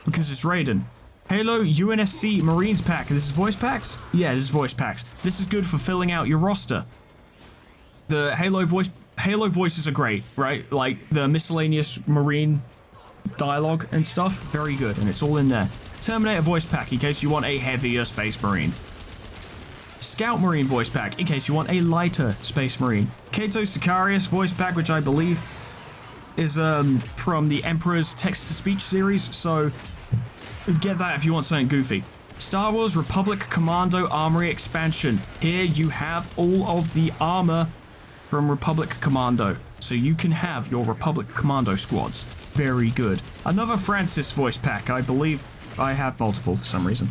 because it's Raiden. Halo UNSC Marines pack. This is voice packs? Yeah, this is voice packs. This is good for filling out your roster. The Halo voices are great, right? Like the miscellaneous Marine dialogue and stuff, very good, and it's all in there. Terminator voice pack in case you want a heavier Space Marine. Scout Marine voice pack in case you want a lighter Space Marine. Kato Sicarius voice pack, which I believe is from the Emperor's text-to-speech series, so get that if you want something goofy. Star Wars Republic Commando Armory Expansion. Here you have all of the armor from Republic Commando, so you can have your Republic Commando squads. Very good. Another Francis voice pack. I believe I have multiple for some reason.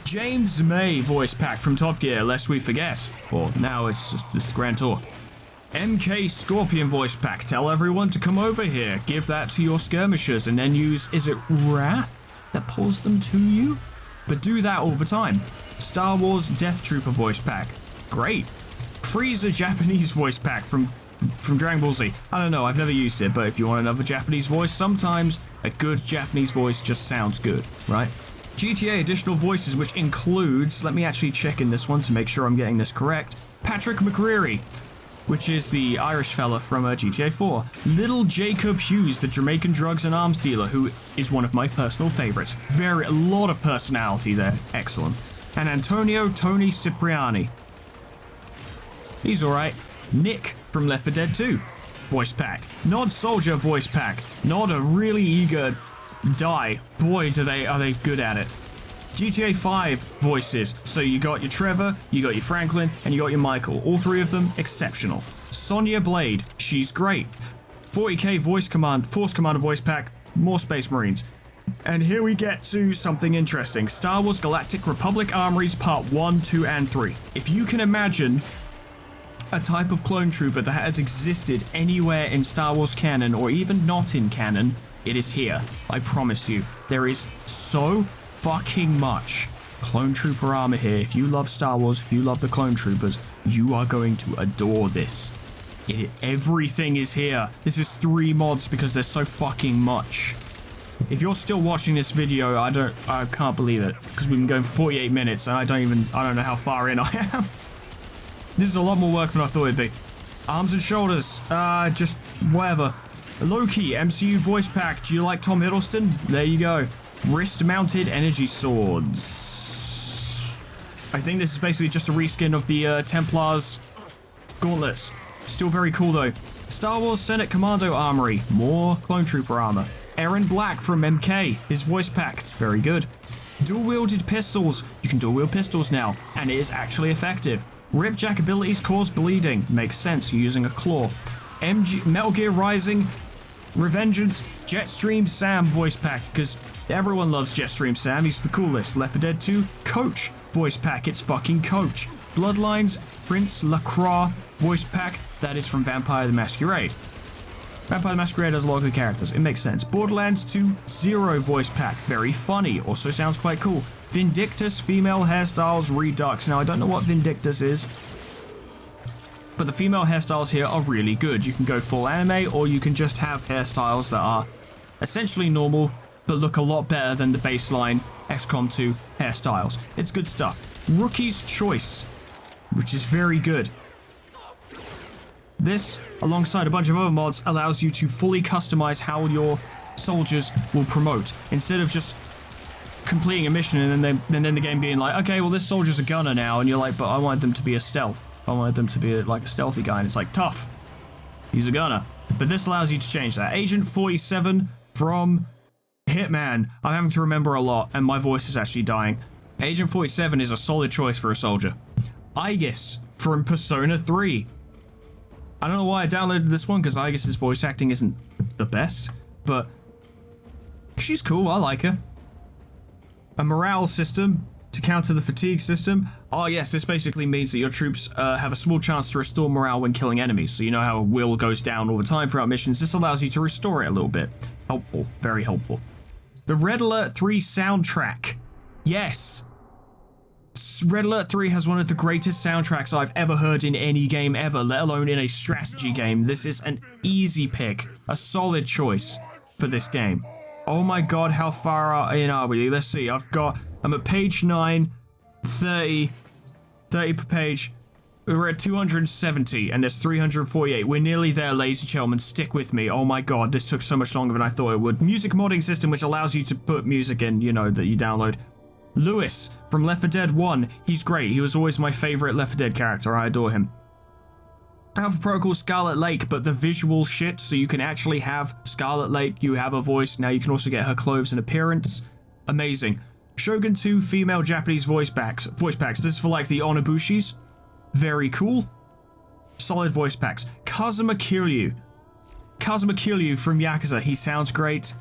James May voice pack from Top Gear, lest we forget. Or now it's the Grand Tour. MK Scorpion voice pack. Tell everyone to come over here. Give that to your skirmishers and then use, is it Wrath that pulls them to you? But do that all the time. Star Wars Death Trooper voice pack. Great. Frieza Japanese voice pack from Dragon Ball Z. I don't know, I've never used it, but if you want another Japanese voice, sometimes a good Japanese voice just sounds good, right? GTA additional voices, which includes, let me actually check in this one to make sure I'm getting this correct, Patrick McCreary, which is the Irish fella from GTA 4. Little Jacob Hughes, the Jamaican drugs and arms dealer, who is one of my personal favorites. A lot of personality there. Excellent. And Antonio Tony Cipriani. He's alright. Nick from Left 4 Dead 2 voice pack. Nod Soldier voice pack. Nod a really eager die. Boy, are they good at it. GTA 5 voices. So you got your Trevor, you got your Franklin, and you got your Michael. All three of them exceptional. Sonya Blade, she's great. 40k Force Commander voice pack. More Space Marines. And here we get to something interesting. Star Wars Galactic Republic Armories Part 1, 2, and 3. If you can imagine a type of clone trooper that has existed anywhere in Star Wars canon or even not in canon, it is here. I promise you. There is so fucking much clone trooper armor here. If you love Star Wars, if you love the clone troopers, you are going to adore this. Everything is here. This is 3 mods because there's so fucking much. If you're still watching this video, I can't believe it, because we've been going for 48 minutes and I don't know how far in I am. This is a lot more work than I thought it'd be. Arms and shoulders, just whatever. Loki, MCU voice pack. Do you like Tom Hiddleston? There you go. Wrist-mounted energy swords. I think this is basically just a reskin of the Templars gauntlets. Still very cool though. Star Wars Senate Commando Armory. More clone trooper armor. Aaron Black from MK. His voice pack. Very good. Dual-wielded pistols. You can dual-wield pistols now, and it is actually effective. Ripjack abilities cause bleeding. Makes sense, you're using a claw. Metal Gear Rising, Revengeance, Jetstream Sam voice pack, because everyone loves Jetstream Sam, he's the coolest. Left 4 Dead 2, Coach voice pack, it's fucking Coach. Bloodlines, Prince Lacroix voice pack, that is from Vampire the Masquerade. Vampire the Masquerade has a lot of good characters, it makes sense. Borderlands 2, Zero voice pack, very funny, also sounds quite cool. Vindictus female hairstyles redux. Now I don't know what Vindictus is, but the female hairstyles here are really good. You can go full anime, or you can just have hairstyles that are essentially normal, but look a lot better than the baseline XCOM 2 hairstyles. It's good stuff. Rookie's Choice, which is very good. This, alongside a bunch of other mods, allows you to fully customize how your soldiers will promote, instead of just completing a mission and then the game being like, okay, well this soldier's a gunner now, and you're like, but I wanted them to be a stealth. I wanted them to be like a stealthy guy, and it's like, tough. He's a gunner. But this allows you to change that. Agent 47 from Hitman. I'm having to remember a lot, and my voice is actually dying. Agent 47 is a solid choice for a soldier. Aegis from Persona 3. I don't know why I downloaded this one, because Aegis's voice acting isn't the best, but She's cool, I like her. A morale system to counter the fatigue system. Oh yes, this basically means that your troops have a small chance to restore morale when killing enemies. So you know how will goes down all the time throughout missions. This allows you to restore it a little bit. Helpful, very helpful. The Red Alert 3 soundtrack. Yes. Red Alert 3 has one of the greatest soundtracks I've ever heard in any game ever, let alone in a strategy game. This is an easy pick, a solid choice for this game. Oh my god, how far in are we? Let's see, I'm at page 9, 30 per page. We're at 270 and there's 348. We're nearly there, ladies and gentlemen. Stick with me. Oh my god, this took so much longer than I thought it would. Music modding system, which allows you to put music in, you know, that you download. Lewis from Left 4 Dead 1. He's great. He was always my favorite Left 4 Dead character. I adore him. Alpha Protocol Scarlet Lake, but the visual shit, so you can actually have Scarlet Lake, you have a voice, now you can also get her clothes and appearance. Amazing. Shogun 2 female Japanese voice packs. This is for like the Onibushis. Very cool. Solid voice packs. Kazuma Kiryu from Yakuza. He sounds great.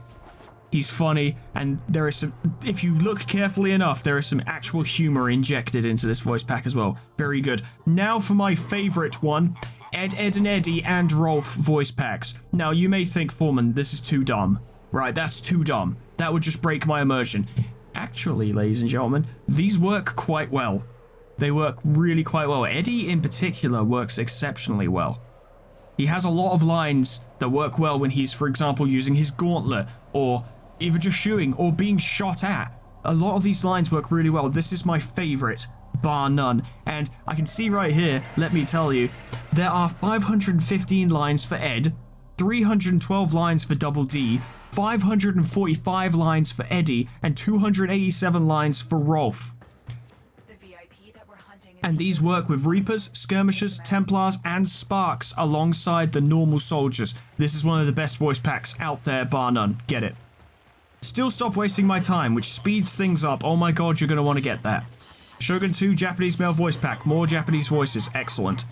He's funny, and there is some, if you look carefully enough, there is some actual humor injected into this voice pack as well. Very good. Now for my favorite one, Ed, and Eddie, and Rolf voice packs. Now you may think, Foreman, this is too dumb. Right, that's too dumb. That would just break my immersion. Actually, ladies and gentlemen, these work quite well. They work really quite well. Eddie in particular works exceptionally well. He has a lot of lines that work well when he's, for example, using his gauntlet, or either just shooting or being shot at. A lot of these lines work really well. This is my favorite, bar none. And I can see right here, let me tell you, there are 515 lines for Ed, 312 lines for Double D, 545 lines for Eddie, and 287 lines for Rolf. And these work with Reapers, Skirmishers, Templars, and Sparks alongside the normal soldiers. This is one of the best voice packs out there, bar none. Get it. Still Stop Wasting My Time, which speeds things up. Oh my god, you're going to want to get that. Shogun 2 Japanese male voice pack. More Japanese voices. Excellent.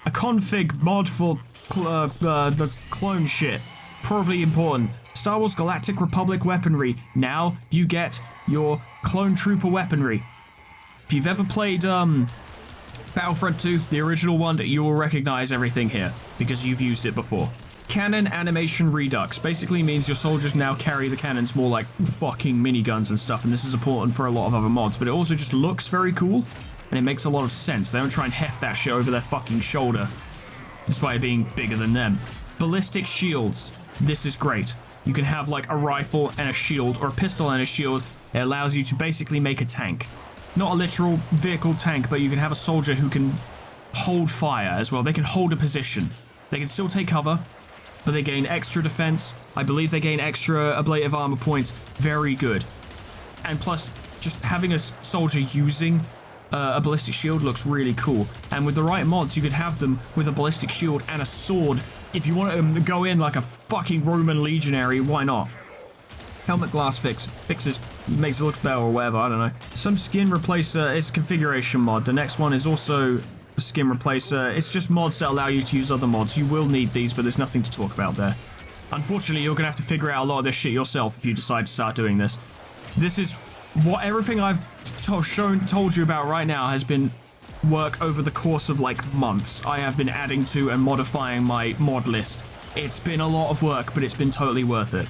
A config mod for the clone shit. Probably important. Star Wars Galactic Republic weaponry. Now you get your clone trooper weaponry. If you've ever played Battlefront 2, the original one, you will recognize everything here because you've used it before. Cannon Animation Redux basically means your soldiers now carry the cannons more like fucking miniguns and stuff, and this is important for a lot of other mods, but it also just looks very cool and it makes a lot of sense. They don't try and heft that shit over their fucking shoulder despite being bigger than them. Ballistic shields. This is great. You can have like a rifle and a shield, or a pistol and a shield. It allows you to basically make a tank. Not a literal vehicle tank, but you can have a soldier who can hold fire as well. They can hold a position. They can still take cover, but they gain extra defense. I believe they gain extra ablative armor points. Very good. And plus, just having a soldier using a ballistic shield looks really cool. And with the right mods, you could have them with a ballistic shield and a sword. If you want to go in like a fucking Roman legionary, why not? Helmet glass fixes, makes it look better or whatever, I don't know. Some skin replacer is a configuration mod. The next one is also a skin replacer. It's just mods that allow you to use other mods. You will need these, but there's nothing to talk about there. Unfortunately, you're going to have to figure out a lot of this shit yourself if you decide to start doing this. This is what everything I've told you about right now has been work over the course of like months. I have been adding to and modifying my mod list. It's been a lot of work, but it's been totally worth it.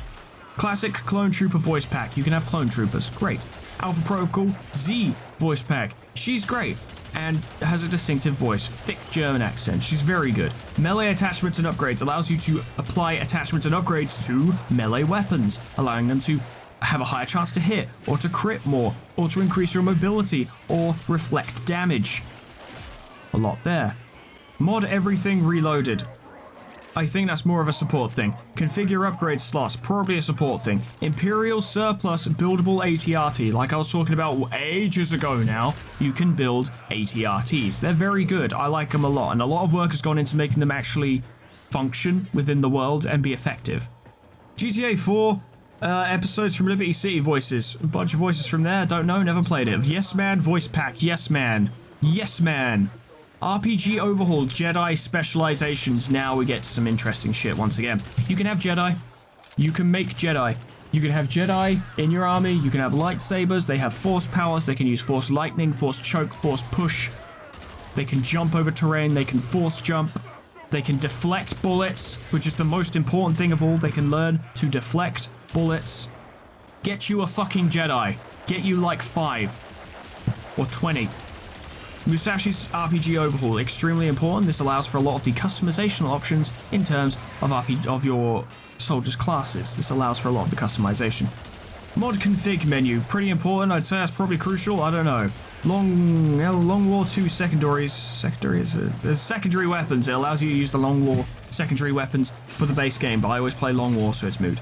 Classic Clone Trooper voice pack. You can have clone troopers. Great. Alpha Protocol Z voice pack. She's great and has a distinctive voice. Thick German accent. She's very good. Melee attachments and upgrades allows you to apply attachments and upgrades to melee weapons, allowing them to have a higher chance to hit, or to crit more, or to increase your mobility, or reflect damage. A lot there. Mod everything reloaded. I think that's more of a support thing. Configure upgrade slots, probably a support thing. Imperial Surplus buildable ATRT, like I was talking about ages ago now, you can build ATRTs. They're very good, I like them a lot, and a lot of work has gone into making them actually function within the world and be effective. GTA 4, episodes from Liberty City voices. A bunch of voices from there, don't know, never played it. Yes Man voice pack, yes man. Yes man. RPG overhaul, Jedi specializations. Now we get some interesting shit once again. You can have Jedi. You can make Jedi. You can have Jedi in your army, you can have lightsabers, they have force powers, they can use force lightning, force choke, force push. They can jump over terrain, they can force jump, they can deflect bullets, which is the most important thing of all. They can learn to deflect bullets. Get you a fucking Jedi. Get you like 5 or 20. Musashi's RPG overhaul, extremely important. This allows for a lot of the customizational options in terms of your soldiers' classes. This allows for a lot of the customization. Mod config menu, pretty important. I'd say that's probably crucial. I don't know. Long War 2 secondary weapons. It allows you to use the Long War secondary weapons for the base game, but I always play Long War, so it's moot.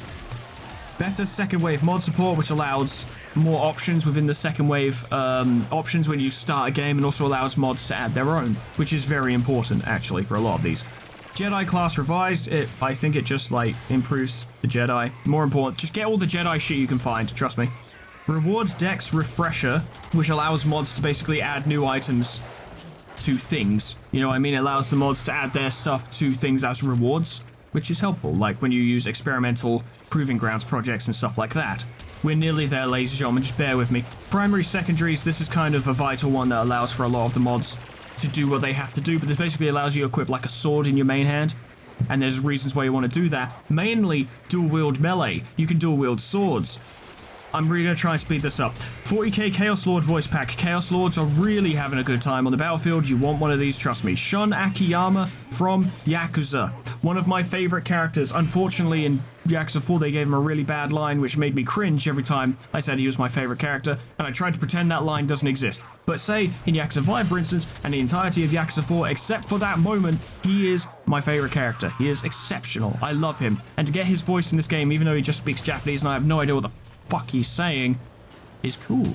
Better second wave mod support, which allows more options within the second wave options when you start a game, and also allows mods to add their own, which is very important actually for a lot of these. Jedi class revised, I think it just like improves the Jedi. More important, just get all the Jedi shit you can find, trust me. Reward Dex Refresher, which allows mods to basically add new items to things. You know what I mean? It allows the mods to add their stuff to things as rewards, which is helpful, like when you use experimental proving grounds projects and stuff like that. We're nearly there, ladies and gentlemen, just bear with me. Primary secondaries, this is kind of a vital one that allows for a lot of the mods to do what they have to do, but this basically allows you to equip like a sword in your main hand, and there's reasons why you want to do that. Mainly dual wield melee. You can dual wield swords. I'm really going to try and speed this up. 40k Chaos Lord voice pack. Chaos Lords are really having a good time on the battlefield. You want one of these, trust me. Shun Akiyama from Yakuza. One of my favorite characters. Unfortunately, in Yakuza 4, they gave him a really bad line, which made me cringe every time I said he was my favorite character, and I tried to pretend that line doesn't exist. But say, in Yakuza 5, for instance, and the entirety of Yakuza 4, except for that moment, he is my favorite character. He is exceptional. I love him. And to get his voice in this game, even though he just speaks Japanese and I have no idea what the fuck he's saying, is cool.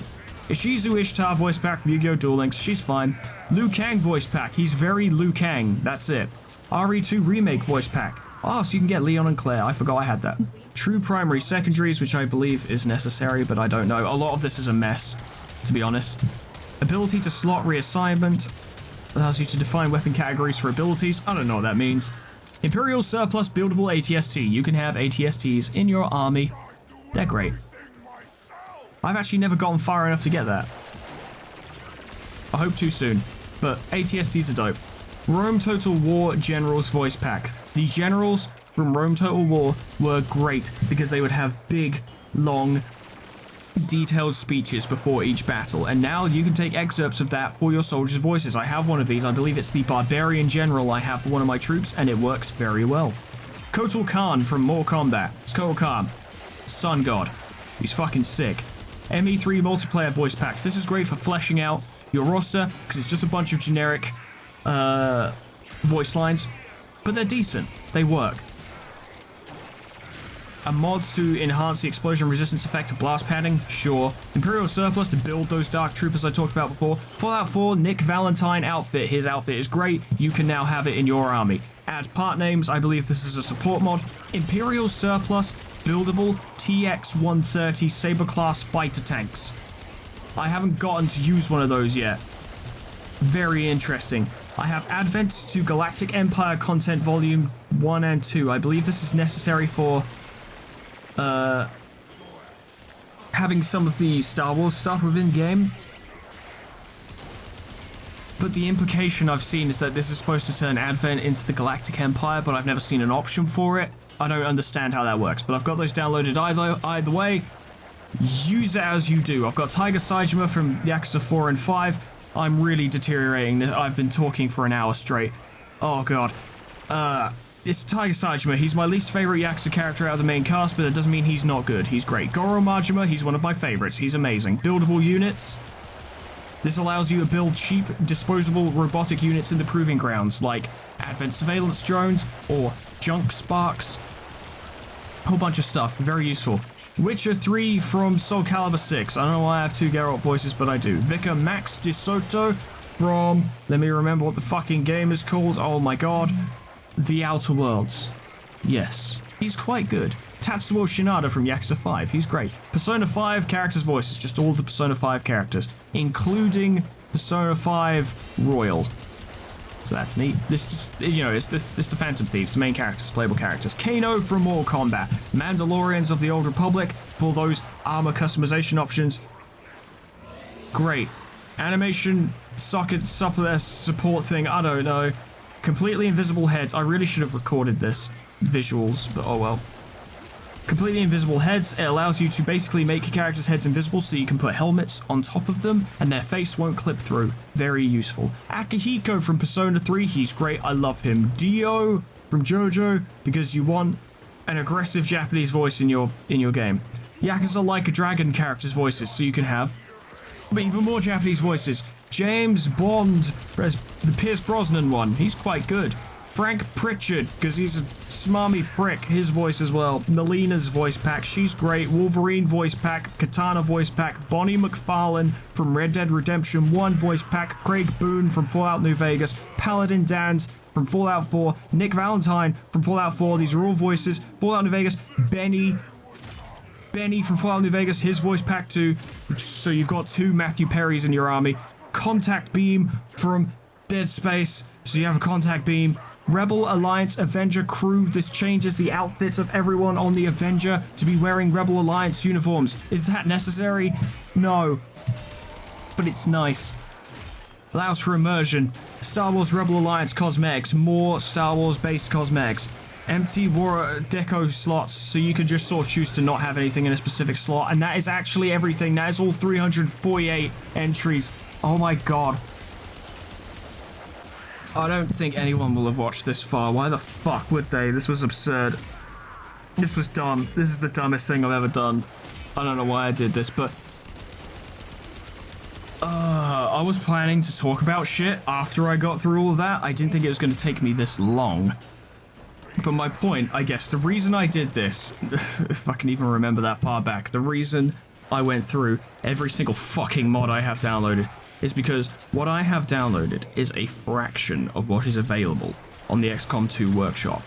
Ishizu Ishtar voice pack from Yu-Gi-Oh! Duel Links, she's fine. Liu Kang voice pack, he's very Liu Kang, that's it. RE2 remake voice pack. Oh, so you can get Leon and Claire, I forgot I had that. True primary secondaries, which I believe is necessary, but I don't know. A lot of this is a mess, to be honest. Ability to slot reassignment, allows you to define weapon categories for abilities, I don't know what that means. Imperial surplus buildable ATST, you can have ATSTs in your army. They're great. I've actually never gotten far enough to get that. I hope too soon, but ATSTs are dope. Rome Total War Generals voice pack. The generals from Rome Total War were great because they would have big, long, detailed speeches before each battle, and now you can take excerpts of that for your soldiers' voices. I have one of these. I believe it's the Barbarian General I have for one of my troops, and it works very well. Kotal Khan from Mortal Kombat. It's Kotal Khan. Sun God. He's fucking sick. ME3 multiplayer voice packs. This is great for fleshing out your roster because it's just a bunch of generic voice lines, but they're decent. They work. A mods to enhance the explosion resistance effect of blast padding? Sure. Imperial surplus to build those Dark Troopers I talked about before. Fallout 4 Nick Valentine outfit. His outfit is great. You can now have it in your army. Add part names. I believe this is a support mod. Imperial surplus buildable TX-130 Saber class fighter tanks. I haven't gotten to use one of those yet. Very interesting. I have Advent to Galactic Empire content volume 1 and 2. I believe this is necessary for having some of the Star Wars stuff within game. But the implication I've seen is that this is supposed to turn Advent into the Galactic Empire, but I've never seen an option for it. I don't understand how that works, but I've got those downloaded either way. Use it as you do. I've got Tiger Saejima from Yakuza 4 and 5. I'm really deteriorating. I've been talking for an hour straight. Oh god. It's Tiger Saejima. He's my least favorite Yakuza character out of the main cast, but that doesn't mean he's not good. He's great. Goro Majima, he's one of my favorites. He's amazing. Buildable units. This allows you to build cheap, disposable robotic units in the proving grounds, like Advent Surveillance Drones or Junk Sparks. A whole bunch of stuff. Very useful. Witcher 3 from Soul Calibur 6. I don't know why I have two Geralt voices, but I do. Vicar Max De Soto from... Let me remember what the fucking game is called. Oh my god. The Outer Worlds. Yes. He's quite good. Tatsuo Shinada from Yakuza 5. He's great. Persona 5 characters' voices. Just all the Persona 5 characters. Including Persona 5 Royal. So that's neat. This, you know, it's the Phantom Thieves, the main characters, playable characters. Kano from Mortal Kombat, Mandalorians of the Old Republic for those armor customization options. Great. Animation, socket, support thing, I don't know. Completely invisible heads. I really should have recorded this. Visuals, but oh well. Completely invisible heads. It allows you to basically make your characters' heads invisible so you can put helmets on top of them and their face won't clip through. Very useful. Akihiko from Persona 3, he's great. I love him. Dio from JoJo, because you want an aggressive Japanese voice in your game. Yakuza Like a Dragon characters' voices so you can have even more Japanese voices. James Bond, the Pierce Brosnan one, he's quite good. Frank Pritchard, because he's a smarmy prick, his voice as well. Melina's voice pack, she's great. Wolverine voice pack, Katana voice pack, Bonnie McFarlane from Red Dead Redemption 1 voice pack, Craig Boone from Fallout New Vegas, Paladin Danz from Fallout 4, Nick Valentine from Fallout 4, these are all voices. Fallout New Vegas, Benny from Fallout New Vegas, his voice pack too. So you've got 2 Matthew Perrys in your army. Contact Beam from Dead Space, so you have a Contact Beam. Rebel Alliance Avenger crew, this changes the outfits of everyone on the Avenger to be wearing Rebel Alliance uniforms. Is that necessary? No. But it's nice. Allows for immersion. Star Wars Rebel Alliance cosmetics, more Star Wars based cosmetics. Empty war deco slots, so you can just sort of choose to not have anything in a specific slot, and that is actually everything. That is all 348 entries. Oh my god. I don't think anyone will have watched this far. Why the fuck would they? This was absurd. This was dumb. This is the dumbest thing I've ever done. I don't know why I did this, but I was planning to talk about shit after I got through all of that. I didn't think it was going to take me this long. But my point, I guess, the reason I did this, if I can even remember that far back, the reason I went through every single fucking mod I have downloaded is because what I have downloaded is a fraction of what is available on the XCOM 2 workshop.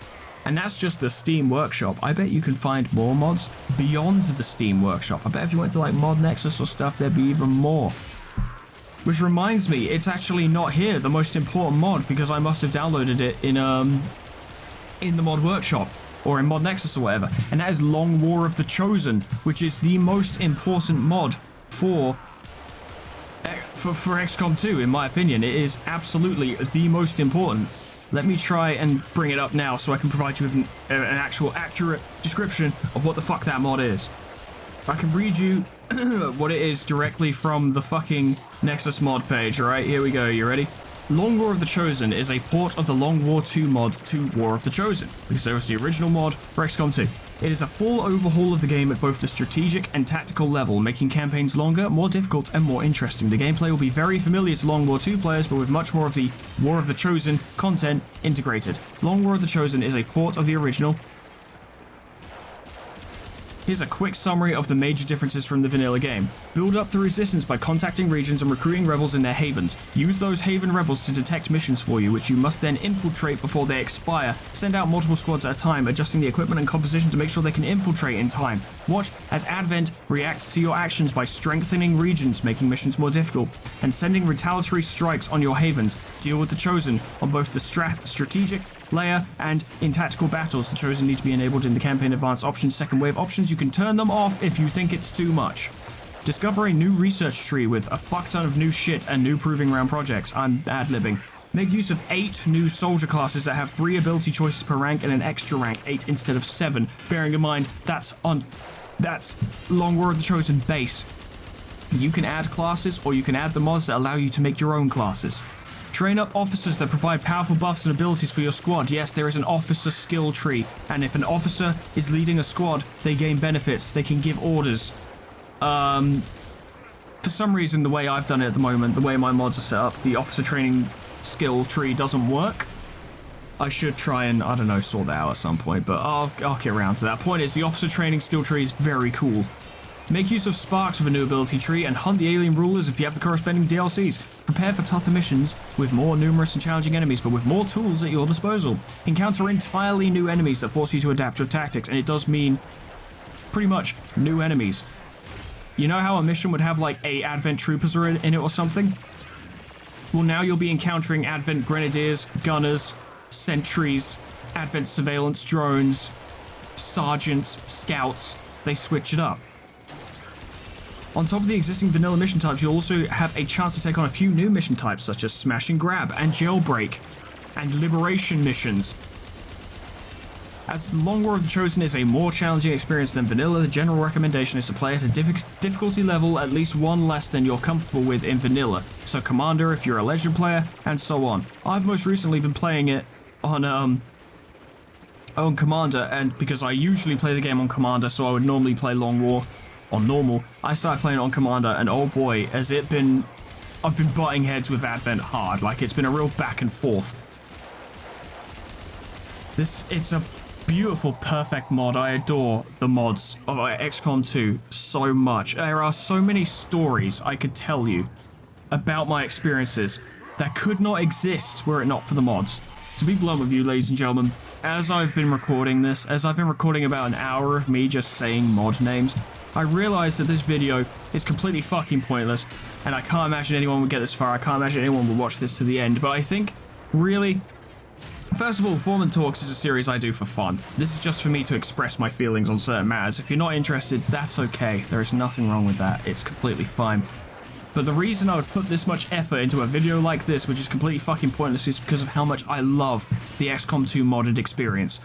And that's just the Steam workshop. I bet you can find more mods beyond the Steam workshop. I bet if you went to like Mod Nexus or stuff, there'd be even more. Which reminds me, it's actually not here, the most important mod, because I must have downloaded it in the mod workshop or in Mod Nexus or whatever. And that is Long War of the Chosen, which is the most important mod for XCOM 2, in my opinion. It is absolutely the most important. Let me try and bring it up now so I can provide you with an actual accurate description of what the fuck that mod is. I can read you what it is directly from the fucking Nexus mod page. Alright, here we go. You ready? Long War of the Chosen is a port of the Long War 2 mod to War of the Chosen, because there was the original mod for XCOM 2. It is a full overhaul of the game at both the strategic and tactical level, making campaigns longer, more difficult, and more interesting. The gameplay will be very familiar to Long War 2 players, but with much more of the War of the Chosen content integrated. Long War of the Chosen is a port of the original. Here's a quick summary of the major differences from the vanilla game. Build up the resistance by contacting regions and recruiting rebels in their havens. Use those haven rebels to detect missions for you, which you must then infiltrate before they expire. Send out multiple squads at a time, adjusting the equipment and composition to make sure they can infiltrate in time. Watch as Advent reacts to your actions by strengthening regions, making missions more difficult, and sending retaliatory strikes on your havens. Deal with the Chosen on both the strategic layer and in tactical battles. The Chosen need to be enabled in the campaign advanced options, second wave options. You can turn them off if you think it's too much. Discover a new research tree with a fuck ton of new shit and new proving ground projects. I'm ad-libbing. Make use of 8 new soldier classes that have 3 ability choices per rank and an extra rank, 8 instead of 7. Bearing in mind that's Long War of the Chosen base. You can add classes, or you can add the mods that allow you to make your own classes. Train up officers that provide powerful buffs and abilities for your squad. Yes, there is an officer skill tree, and if an officer is leading a squad, they gain benefits. They can give orders. For some reason, the way I've done it at the moment, the way my mods are set up, the officer training skill tree doesn't work. I should try and, I don't know, sort that out at some point, but I'll get around to that. Point is, the officer training skill tree is very cool. Make use of sparks with a new ability tree and hunt the alien rulers if you have the corresponding DLCs. Prepare for tougher missions with more numerous and challenging enemies, but with more tools at your disposal. Encounter entirely new enemies that force you to adapt your tactics, and it does mean pretty much new enemies. You know how a mission would have like 8 Advent Troopers in it or something? Well, now you'll be encountering Advent Grenadiers, Gunners, Sentries, Advent Surveillance Drones, Sergeants, Scouts. They switch it up. On top of the existing vanilla mission types, you'll also have a chance to take on a few new mission types, such as Smash and Grab, and Jailbreak, and Liberation missions. As Long War of the Chosen is a more challenging experience than vanilla, the general recommendation is to play at a difficulty level at least one less than you're comfortable with in vanilla. So Commander if you're a Legend player, and so on. I've most recently been playing it on Commander, and because I usually play the game on Commander, so I would normally play Long War on normal, I started playing it on Commander, and oh boy, I've been butting heads with Advent hard. Like, it's been a real back and forth. It's a beautiful, perfect mod. I adore the mods of XCOM 2 so much. There are so many stories I could tell you about my experiences that could not exist were it not for the mods. To be blunt with you, ladies and gentlemen, as I've been recording this, as I've been recording about an hour of me just saying mod names, I realized that this video is completely fucking pointless, and I can't imagine anyone would get this far. I can't imagine anyone would watch this to the end, but I think, really, first of all, Foreman Talks is a series I do for fun. This is just for me to express my feelings on certain matters. If you're not interested, that's okay. There is nothing wrong with that. It's completely fine. But the reason I would put this much effort into a video like this, which is completely fucking pointless, is because of how much I love the XCOM 2 modded experience.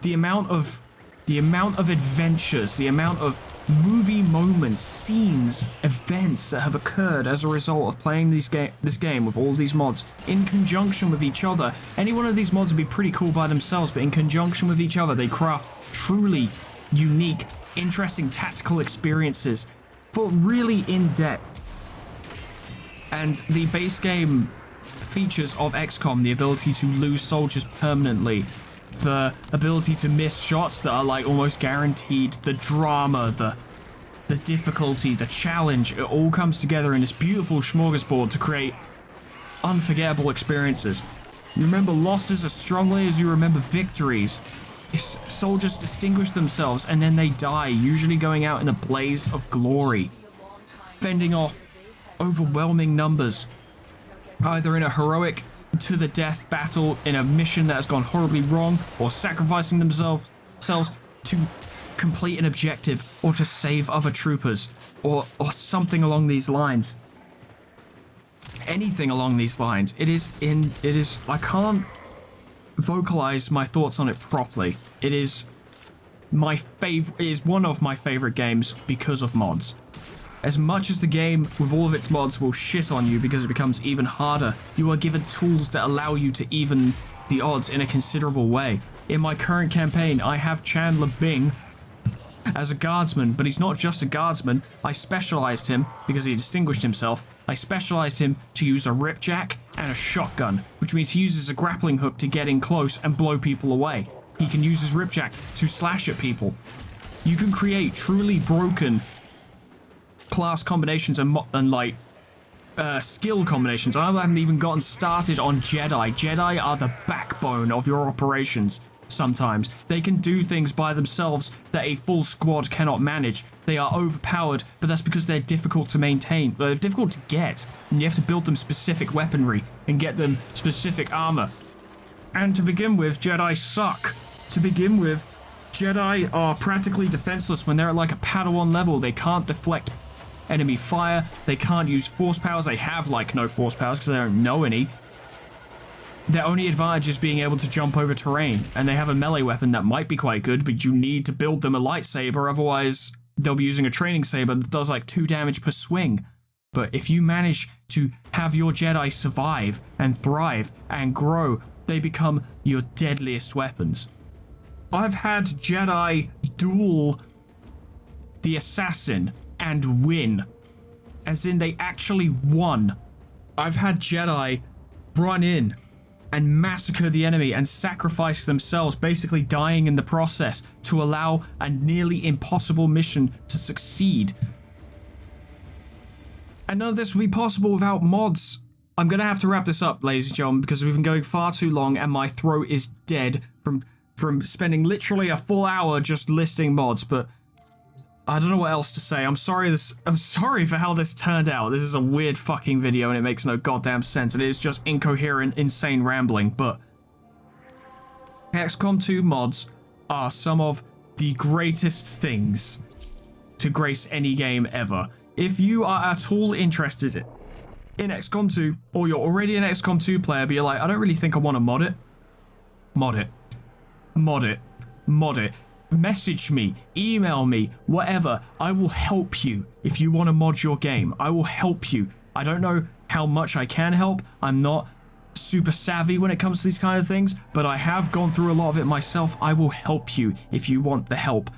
The amount of adventures, the amount of movie moments, scenes, events that have occurred as a result of playing this game with all these mods in conjunction with each other. Any one of these mods would be pretty cool by themselves, but in conjunction with each other, they craft truly unique, interesting tactical experiences for really in-depth. And the base game features of XCOM, the ability to lose soldiers permanently, the ability to miss shots that are like almost guaranteed, the drama, the difficulty, the challenge, it all comes together in this beautiful smorgasbord to create unforgettable experiences. You remember losses as strongly as you remember victories. Soldiers distinguish themselves and then they die, usually going out in a blaze of glory, fending off overwhelming numbers, either in a heroic to the death battle in a mission that has gone horribly wrong, or sacrificing themselves to complete an objective, or to save other troopers, or something along these lines. Anything along these lines. It is I can't vocalize my thoughts on it properly. It is one of my favorite games because of mods. As much as the game, with all of its mods, will shit on you because it becomes even harder, you are given tools that allow you to even the odds in a considerable way. In my current campaign, I have Chandler Bing as a guardsman, but he's not just a guardsman. I specialized him, because he distinguished himself, I specialized him to use a ripjack and a shotgun, which means he uses a grappling hook to get in close and blow people away. He can use his ripjack to slash at people. You can create truly broken class combinations and skill combinations. I haven't even gotten started on Jedi. Jedi are the backbone of your operations. Sometimes they can do things by themselves that a full squad cannot manage. They are overpowered, but that's because they're difficult to maintain. They're difficult to get, and you have to build them specific weaponry and get them specific armor. And to begin with, Jedi suck. To begin with, Jedi are practically defenseless when they're at like a Padawan level. They can't deflect enemy fire, they can't use force powers, they have like no force powers because they don't know any. Their only advantage is being able to jump over terrain, and they have a melee weapon that might be quite good, but you need to build them a lightsaber, otherwise they'll be using a training saber that does like 2 damage per swing. But if you manage to have your Jedi survive and thrive and grow, they become your deadliest weapons. I've had Jedi duel the assassin and win, as in they actually won. I've had Jedi run in and massacre the enemy and sacrifice themselves, basically dying in the process to allow a nearly impossible mission to succeed. And none of this would be possible without mods. I'm gonna have to wrap this up, ladies and gentlemen, because we've been going far too long and my throat is dead from spending literally a full hour just listing mods, but I don't know what else to say. I'm sorry for how this turned out. This is a weird fucking video and it makes no goddamn sense. It is just incoherent, insane rambling, but XCOM 2 mods are some of the greatest things to grace any game ever. If you are at all interested in XCOM 2, or you're already an XCOM 2 player, but you're like, I don't really think I want to mod it. Mod it. Mod it. Mod it. Message me, email me, whatever. I will help you if you want to mod your game. I will help you. I don't know how much I can help. I'm not super savvy when it comes to these kind of things, but I have gone through a lot of it myself. I will help you if you want the help.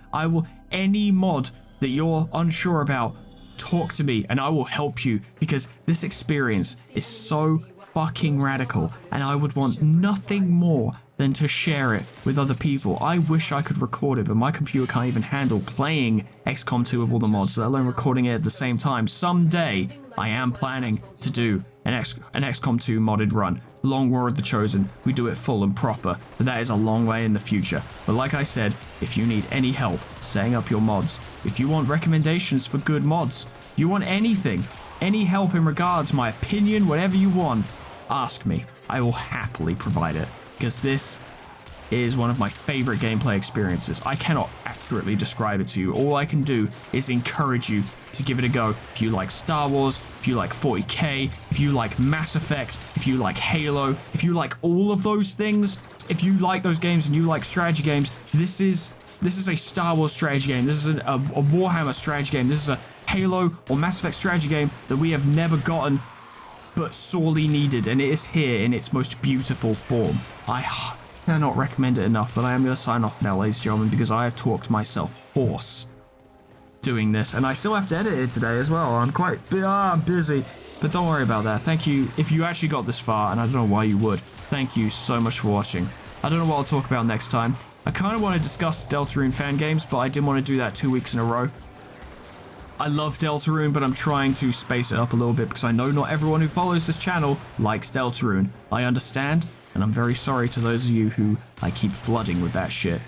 Any mod that you're unsure about, talk to me and I will help you, because this experience is so fucking radical and I would want nothing more than to share it with other people. I wish I could record it, but my computer can't even handle playing XCOM 2 with all the mods, let alone recording it at the same time. Someday, I am planning to do an XCOM 2 modded run. Long War of the Chosen. We do it full and proper, but that is a long way in the future. But like I said, if you need any help setting up your mods, if you want recommendations for good mods, if you want anything, any help in regards, my opinion, whatever you want, ask me. I will happily provide it, because this is one of my favorite gameplay experiences. I cannot accurately describe it to you. All I can do is encourage you to give it a go. If you like Star Wars, if you like 40k, if you like Mass Effect, if you like Halo, if you like all of those things, if you like those games and you like strategy games, this is a Star Wars strategy game. This is a Warhammer strategy game. This is a Halo or Mass Effect strategy game that we have never gotten but sorely needed, and it is here in its most beautiful form. I cannot recommend it enough, but I am going to sign off now, ladies and gentlemen, because I have talked myself hoarse doing this, and I still have to edit it today as well. I'm quite busy, but don't worry about that. Thank you if you actually got this far, and I don't know why you would. Thank you so much for watching. I don't know what I'll talk about next time. I kind of want to discuss Deltarune fan games, but I didn't want to do that 2 weeks in a row. I love Deltarune, but I'm trying to space it up a little bit because I know not everyone who follows this channel likes Deltarune. I understand, and I'm very sorry to those of you who I keep flooding with that shit.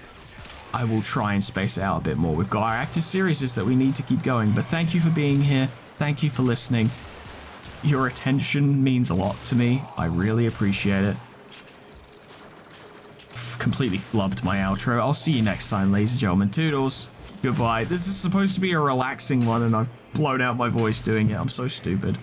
I will try and space it out a bit more. We've got our active series that we need to keep going, but thank you for being here. Thank you for listening. Your attention means a lot to me. I really appreciate it. Completely flubbed my outro. I'll see you next time, ladies and gentlemen. Toodles. Goodbye. This is supposed to be a relaxing one, and I've blown out my voice doing it. I'm so stupid.